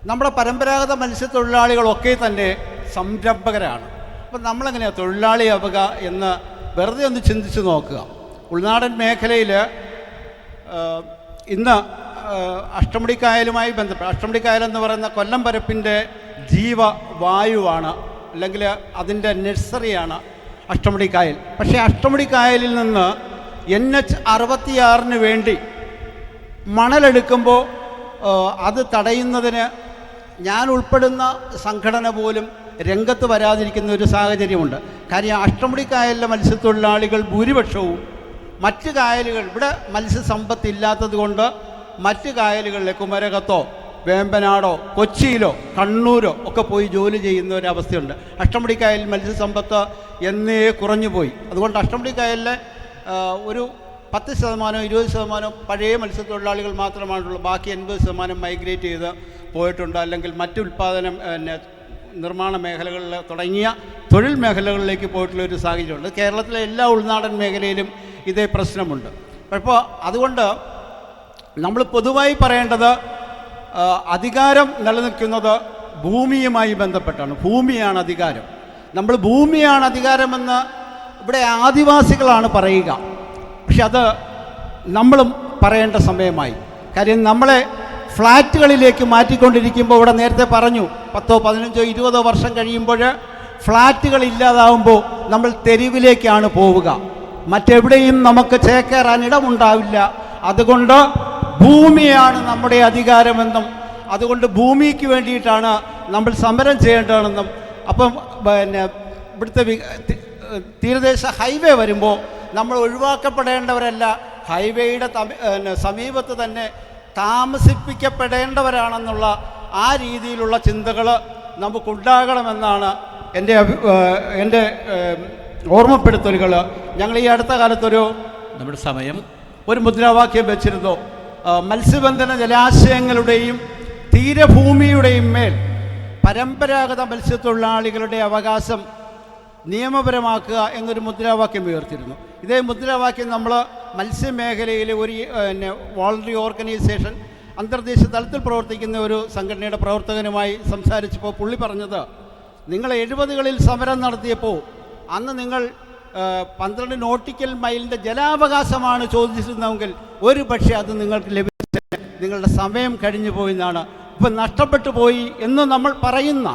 നമ്മുടെ പരമ്പരാഗത മത്സ്യത്തൊഴിലാളികളൊക്കെ തന്നെ സംരംഭകരാണ്. അപ്പം നമ്മളെങ്ങനെയാണ് തൊഴിലാളിയാവുക എന്ന് വെറുതെ ഒന്ന് ചിന്തിച്ച് നോക്കുക. ഉൾനാടൻ മേഖലയിൽ ഇന്ന് അഷ്ടമുടിക്കായലുമായി ബന്ധപ്പെട്ട്, അഷ്ടമുടിക്കായലെന്ന് പറയുന്ന കൊല്ലം പരപ്പിൻ്റെ ജീവവായുവാണ്, അല്ലെങ്കിൽ അതിൻ്റെ നഴ്സറിയാണ് അഷ്ടമുടിക്കായൽ. പക്ഷേ അഷ്ടമുടിക്കായലിൽ നിന്ന് NH-66 വേണ്ടി മണലെടുക്കുമ്പോൾ അത് തടയുന്നതിന് ഞാൻ ഉൾപ്പെടുന്ന സംഘടന പോലും രംഗത്ത് വരാതിരിക്കുന്ന ഒരു സാഹചര്യമുണ്ട്. കാര്യം അഷ്ടമുടിക്കായലിലെ മത്സ്യത്തൊഴിലാളികൾ ഭൂരിപക്ഷവും മറ്റ് കായലുകൾ, ഇവിടെ മത്സ്യസമ്പത്ത് ഇല്ലാത്തത് കൊണ്ട് മറ്റ് കായലുകളിലെ കുമരകത്തോ വേമ്പനാടോ കൊച്ചിയിലോ കണ്ണൂരോ ഒക്കെ പോയി ജോലി ചെയ്യുന്ന ഒരവസ്ഥയുണ്ട്. അഷ്ടമുടിക്കായലിൽ മത്സ്യസമ്പത്ത് എന്നേ കുറഞ്ഞു പോയി. അതുകൊണ്ട് അഷ്ടമുടിക്കായലിലെ ഒരു 10% 20% പഴയ മത്സ്യത്തൊഴിലാളികൾ മാത്രമാണുള്ളൂ. ബാക്കി 80% മൈഗ്രേറ്റ് ചെയ്ത് പോയിട്ടുണ്ട്. അല്ലെങ്കിൽ മറ്റ് ഉൽപ്പാദനം നിർമ്മാണ മേഖലകളിൽ തുടങ്ങിയ തൊഴിൽ മേഖലകളിലേക്ക് പോയിട്ടുള്ളൊരു സാഹചര്യമുണ്ട്. കേരളത്തിലെ എല്ലാ ഉൾനാടൻ മേഖലയിലും ഇതേ പ്രശ്നമുണ്ട്. അപ്പോൾ അതുകൊണ്ട് നമ്മൾ പൊതുവായി പറയേണ്ടത് അധികാരം നിലനിൽക്കുന്നത് ഭൂമിയുമായി ബന്ധപ്പെട്ടാണ്. ഭൂമിയാണ് അധികാരം. നമ്മൾ ഭൂമിയാണ് അധികാരമെന്ന് ഇവിടെ ആദിവാസികളാണ് പറയുക. പക്ഷെ അത് നമ്മളും പറയേണ്ട സമയമായി. കാര്യം നമ്മളെ ഫ്ലാറ്റുകളിലേക്ക് മാറ്റിക്കൊണ്ടിരിക്കുമ്പോൾ, ഇവിടെ നേരത്തെ പറഞ്ഞു 10, 15, 20 വർഷം കഴിയുമ്പോൾ ഫ്ലാറ്റുകൾ ഇല്ലാതാവുമ്പോൾ നമ്മൾ തെരുവിലേക്കാണ് പോവുക. മറ്റെവിടെയും നമുക്ക് ചേക്കേറാൻ ഇടമുണ്ടാവില്ല. അതുകൊണ്ട് ഭൂമിയാണ് നമ്മുടെ അധികാരമെന്നും അതുകൊണ്ട് ഭൂമിക്ക് വേണ്ടിയിട്ടാണ് നമ്മൾ സമരം ചെയ്യേണ്ടതെന്നും, അപ്പം ഇവിടുത്തെ തീരദേശ ഹൈവേ വരുമ്പോൾ നമ്മൾ ഒഴിവാക്കപ്പെടേണ്ടവരല്ല, ഹൈവേയുടെ സമീപത്ത് തന്നെ താമസിപ്പിക്കപ്പെടേണ്ടവരാണെന്നുള്ള ആ രീതിയിലുള്ള ചിന്തകൾ നമുക്കുണ്ടാകണമെന്നാണ് എൻ്റെ ഓർമ്മപ്പെടുത്തലുകൾ. ഞങ്ങൾ ഈ അടുത്ത കാലത്തൊരു നമ്മുടെ സമയം ഒരു മുദ്രാവാക്യം വെച്ചിരുന്നു. മത്സ്യബന്ധന ജലാശയങ്ങളുടെയും തീരഭൂമിയുടെയും മേൽ പരമ്പരാഗത മത്സ്യത്തൊഴിലാളികളുടെ അവകാശം നിയമപരമാക്കുക എന്നൊരു മുദ്രാവാക്യം ഉയർത്തിയിരുന്നു. ഇതേ മുദ്രാവാക്യം നമ്മൾ മത്സ്യമേഖലയിലെ ഒരു വോളണ്ടറി ഓർഗനൈസേഷൻ അന്തർദേശീയ തലത്തിൽ പ്രവർത്തിക്കുന്ന ഒരു സംഘടനയുടെ പ്രവർത്തകനുമായി സംസാരിച്ചപ്പോൾ പുള്ളി പറഞ്ഞത്, നിങ്ങൾ 70കളിൽ സമരം നടത്തിയപ്പോൾ അന്ന് നിങ്ങൾ 12 നോട്ടിക്കൽ മൈലിൻ്റെ ജലാവകാശമാണ് ചോദിച്ചിരുന്നതെങ്കിൽ ഒരു പക്ഷേ അത് നിങ്ങൾക്ക് ലഭിച്ച നിങ്ങളുടെ സമയം കഴിഞ്ഞു പോയി എന്നാണ്. ഇപ്പം നഷ്ടപ്പെട്ടു പോയി എന്ന് നമ്മൾ പറയുന്ന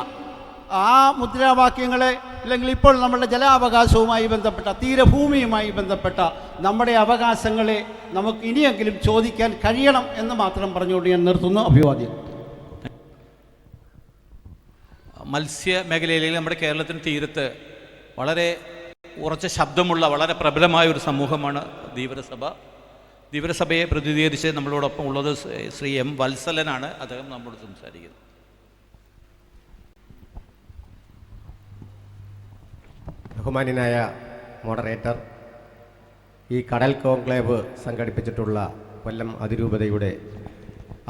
ആ മുദ്രാവാക്യങ്ങളെ, അല്ലെങ്കിൽ ഇപ്പോൾ നമ്മളുടെ ജലാവകാശവുമായി ബന്ധപ്പെട്ട തീരഭൂമിയുമായി ബന്ധപ്പെട്ട നമ്മുടെ അവകാശങ്ങളെ നമുക്ക് ഇനിയെങ്കിലും ചോദിക്കാൻ കഴിയണം എന്ന് മാത്രം പറഞ്ഞുകൊണ്ട് ഞാൻ നിർത്തുന്നു. അഭിവാദ്യം. മത്സ്യമേഖലയിൽ നമ്മുടെ കേരളത്തിന് തീരത്ത് വളരെ ഉറച്ച ശബ്ദമുള്ള വളരെ പ്രബലമായ ഒരു സമൂഹമാണ് ധീവരസഭ. ധീവരസഭയെ പ്രതിനിധീകരിച്ച് നമ്മളോടൊപ്പം ഉള്ളത് ശ്രീ M. വത്സലനാണ്. അദ്ദേഹം നമ്മളോട് സംസാരിക്കുന്നത്. ബഹുമാന്യനായ മോഡറേറ്റർ, ഈ കടൽ കോൺക്ലേവ് സംഘടിപ്പിച്ചിട്ടുള്ള കൊല്ലം അതിരൂപതയുടെ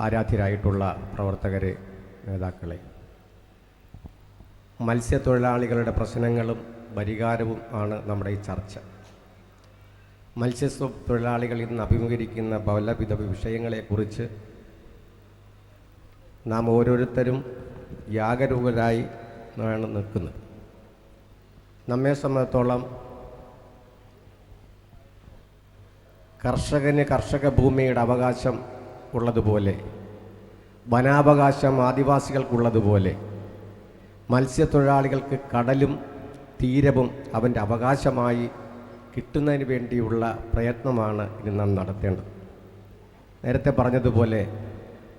ആരാധ്യരായിട്ടുള്ള പ്രവർത്തകരെ, നേതാക്കളെ, മത്സ്യത്തൊഴിലാളികളുടെ പ്രശ്നങ്ങളും പരിഹാരവും ആണ് നമ്മുടെ ഈ ചർച്ച. മത്സ്യത്തൊഴിലാളികൾ ഇന്ന് അഭിമുഖീകരിക്കുന്ന പലവിധ വിഷയങ്ങളെക്കുറിച്ച് നാം ഓരോരുത്തരും ജാഗരൂകരായി ആണ് നിൽക്കുന്നത്. നമ്മെ സംബന്ധിച്ചോളം കർഷകന് കർഷക ഭൂമിയുടെ അവകാശം ഉള്ളതുപോലെ, വനാവകാശം ആദിവാസികൾക്കുള്ളതുപോലെ, മത്സ്യത്തൊഴിലാളികൾക്ക് കടലും തീരവും അവൻ്റെ അവകാശമായി കിട്ടുന്നതിന് വേണ്ടിയുള്ള പ്രയത്നമാണ് ഇനി നാം നടത്തേണ്ടത്. നേരത്തെ പറഞ്ഞതുപോലെ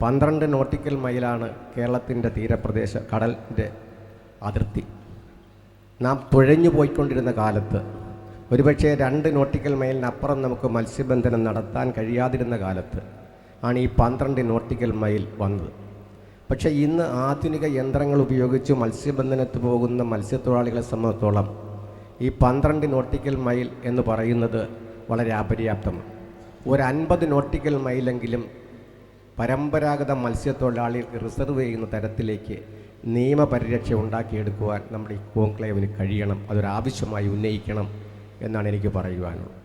12 നോട്ടിക്കൽ മൈലാണ് കേരളത്തിൻ്റെ തീരപ്രദേശ കടലിൻ്റെ അതിർത്തി. നാം തുഴഞ്ഞു പോയിക്കൊണ്ടിരുന്ന കാലത്ത്, ഒരുപക്ഷെ 2 നോട്ടിക്കൽ മൈലിനപ്പുറം നമുക്ക് മത്സ്യബന്ധനം നടത്താൻ കഴിയാതിരുന്ന കാലത്ത് ആണ് ഈ 12 നോട്ടിക്കൽ മൈൽ വന്നത്. പക്ഷേ ഇന്ന് ആധുനിക യന്ത്രങ്ങൾ ഉപയോഗിച്ച് മത്സ്യബന്ധനത്തിന് പോകുന്ന മത്സ്യത്തൊഴിലാളികളെ സംബന്ധിച്ചോളം ഈ 12 നോട്ടിക്കൽ മൈൽ എന്ന് പറയുന്നത് വളരെ അപര്യാപ്തമാണ്. ഒരു 50 നോട്ടിക്കൽ മൈലെങ്കിലും പരമ്പരാഗത മത്സ്യത്തൊഴിലാളി റിസർവ് ചെയ്യുന്ന തരത്തിലേക്ക് നിയമപരിരക്ഷ ഉണ്ടാക്കിയെടുക്കുവാൻ നമ്മുടെ ഈ കോൺക്ലേവിന് കഴിയണം. അതൊരാവശ്യമായി ഉന്നയിക്കണം എന്നാണ് എനിക്ക് പറയുവാനുള്ളത്.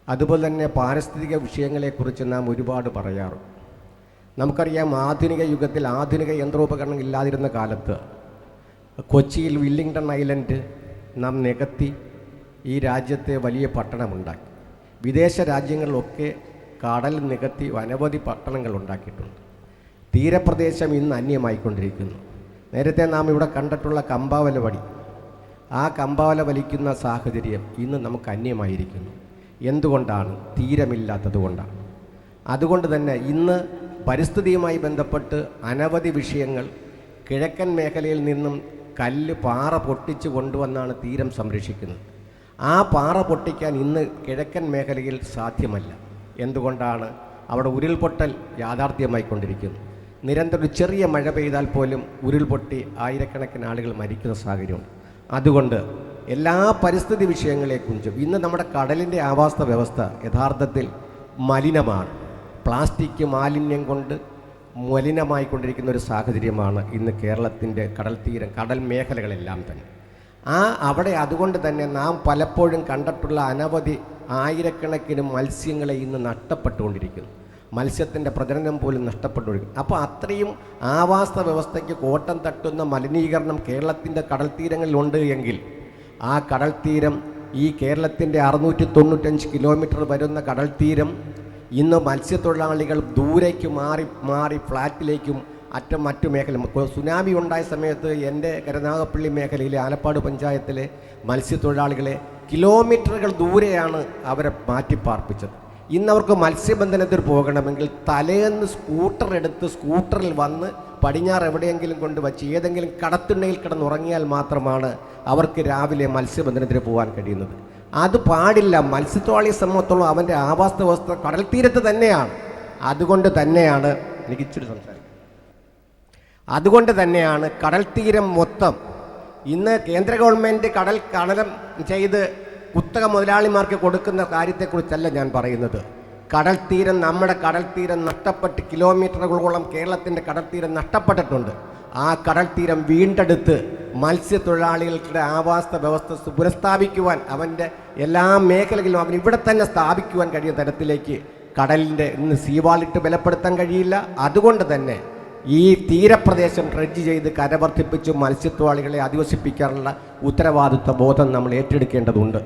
അതുപോലെ തന്നെ പാരിസ്ഥിതിക വിഷയങ്ങളെക്കുറിച്ച് നാം ഒരുപാട് പറയാറുണ്ട്. നമുക്കറിയാം, ആധുനിക യുഗത്തിൽ ആധുനിക യന്ത്രോപകരണം ഇല്ലാതിരുന്ന കാലത്ത് കൊച്ചിയിൽ വില്ലിംഗ്ടൺ ഐലൻഡ് നാം നികത്തി ഈ രാജ്യത്തെ വലിയ പട്ടണമുണ്ടാക്കി. വിദേശ രാജ്യങ്ങളിലൊക്കെ കടൽ നികത്തി അനവധി പട്ടണങ്ങൾ ഉണ്ടാക്കിയിട്ടുണ്ട്. തീരപ്രദേശം ഇന്ന് അന്യമായിക്കൊണ്ടിരിക്കുന്നു. നേരത്തെ നാം ഇവിടെ കണ്ടിട്ടുള്ള കമ്പാവല വടി, ആ കമ്പാവല വലിക്കുന്ന സാഹചര്യം ഇന്ന് നമുക്ക് അന്യമായിരിക്കുന്നു. എന്തുകൊണ്ടാണ്? തീരമില്ലാത്തത് കൊണ്ടാണ്. അതുകൊണ്ട് തന്നെ ഇന്ന് പരിസ്ഥിതിയുമായി ബന്ധപ്പെട്ട് അനവധി വിഷയങ്ങൾ കിഴക്കൻ മേഖലയിൽ നിന്നും പാറ പൊട്ടിച്ച് കൊണ്ടുവന്നാണ് തീരം സംരക്ഷിക്കുന്നത്. ആ പാറ പൊട്ടിക്കാൻ ഇന്ന് കിഴക്കൻ മേഖലയിൽ സാധ്യമല്ല. എന്തുകൊണ്ടാണ്? അവിടെ ഉരുൾപൊട്ടൽ യാഥാർത്ഥ്യമായിക്കൊണ്ടിരിക്കുന്നു. നിരന്തരം ഒരു ചെറിയ മഴ പെയ്താൽ പോലും ഉരുൾപൊട്ടി ആയിരക്കണക്കിന് ആളുകൾ മരിക്കുന്ന സാഹചര്യമുണ്ട്. അതുകൊണ്ട് എല്ലാ പരിസ്ഥിതി വിഷയങ്ങളെക്കുറിച്ചും ഇന്ന് നമ്മുടെ കടലിൻ്റെ ആവാസ വ്യവസ്ഥ യഥാർത്ഥത്തിൽ മലിനമാണ്. പ്ലാസ്റ്റിക് മാലിന്യം കൊണ്ട് മലിനമായിക്കൊണ്ടിരിക്കുന്ന ഒരു സാഹചര്യമാണ് ഇന്ന് കേരളത്തിൻ്റെ കടൽ മേഖലകളെല്ലാം തന്നെ. അവിടെ അതുകൊണ്ട് തന്നെ നാം പലപ്പോഴും കണ്ടിട്ടുള്ള അനവധി ആയിരക്കണക്കിന് മത്സ്യങ്ങളെ ഇന്ന് നഷ്ടപ്പെട്ടുകൊണ്ടിരിക്കുന്നു. മത്സ്യത്തിൻ്റെ പ്രജനനം പോലും നഷ്ടപ്പെട്ടുകൊണ്ടിരിക്കുന്നു. അപ്പോൾ അത്രയും ആവാസ വ്യവസ്ഥയ്ക്ക് കോട്ടം തട്ടുന്ന മലിനീകരണം കേരളത്തിൻ്റെ കടൽ തീരങ്ങളിലുണ്ട് എങ്കിൽ ആ കടൽ തീരം ഈ കേരളത്തിൻ്റെ 695 കിലോമീറ്റർ വരുന്ന കടൽ തീരം ഇന്ന് മത്സ്യത്തൊഴിലാളികൾ ദൂരേക്ക് മാറി ഫ്ലാറ്റിലേക്കും മറ്റു മേഖല സുനാമി ഉണ്ടായ സമയത്ത് എൻ്റെ കരുനാഗപ്പള്ളി മേഖലയിലെ ആലപ്പാട് പഞ്ചായത്തിലെ മത്സ്യത്തൊഴിലാളികളെ കിലോമീറ്ററുകൾ ദൂരെയാണ് അവരെ മാറ്റിപ്പാർപ്പിച്ചത്. ഇന്നവർക്ക് മത്സ്യബന്ധനത്തിൽ പോകണമെങ്കിൽ തലേന്ന് സ്കൂട്ടറിൽ വന്ന് പടിഞ്ഞാറ് എവിടെയെങ്കിലും കൊണ്ടുവച്ച് ഏതെങ്കിലും കടത്തിണ്ണയിൽ കിടന്നുറങ്ങിയാൽ മാത്രമാണ് അവർക്ക് രാവിലെ മത്സ്യബന്ധനത്തിന് പോകാൻ കഴിയുന്നത്. അത് പാടില്ല. മത്സ്യത്തൊഴിലാളിയെ സംബന്ധിച്ചോളം അവൻ്റെ ആവാസ വ്യവസ്ഥ കടൽ തീരത്ത് തന്നെയാണ്. അതുകൊണ്ട് തന്നെയാണ് കടൽ തീരം മൊത്തം ഇന്ന് കേന്ദ്ര ഗവൺമെൻറ് കടലം ചെയ്ത് കുത്തക മുതലാളിമാർക്ക് കൊടുക്കുന്ന കാര്യത്തെക്കുറിച്ചല്ല ഞാൻ പറയുന്നത്. നമ്മുടെ കടൽ തീരം നഷ്ടപ്പെട്ട് കിലോമീറ്ററുകളോളം കേരളത്തിൻ്റെ കടൽ തീരം നഷ്ടപ്പെട്ടിട്ടുണ്ട്. ആ കടൽ തീരം വീണ്ടെടുത്ത് മത്സ്യത്തൊഴിലാളികളുടെ ആവാസ വ്യവസ്ഥ പുനഃസ്ഥാപിക്കുവാൻ അവൻ്റെ എല്ലാ മേഖലകളിലും അവൻ ഇവിടെ തന്നെ സ്ഥാപിക്കുവാൻ കഴിയുന്ന തരത്തിലേക്ക് കടലിൻ്റെ ഇന്ന് സീവാളിട്ട് ബലപ്പെടുത്താൻ കഴിയില്ല. അതുകൊണ്ട് തന്നെ ഈ തീരപ്രദേശം ഡ്രഡ്ജ് ചെയ്ത് കരവർദ്ധിപ്പിച്ച് മത്സ്യത്തൊഴിലാളികളെ അധിവസിപ്പിക്കാനുള്ള ഉത്തരവാദിത്വ ബോധം നമ്മൾ ഏറ്റെടുക്കേണ്ടതുണ്ട്.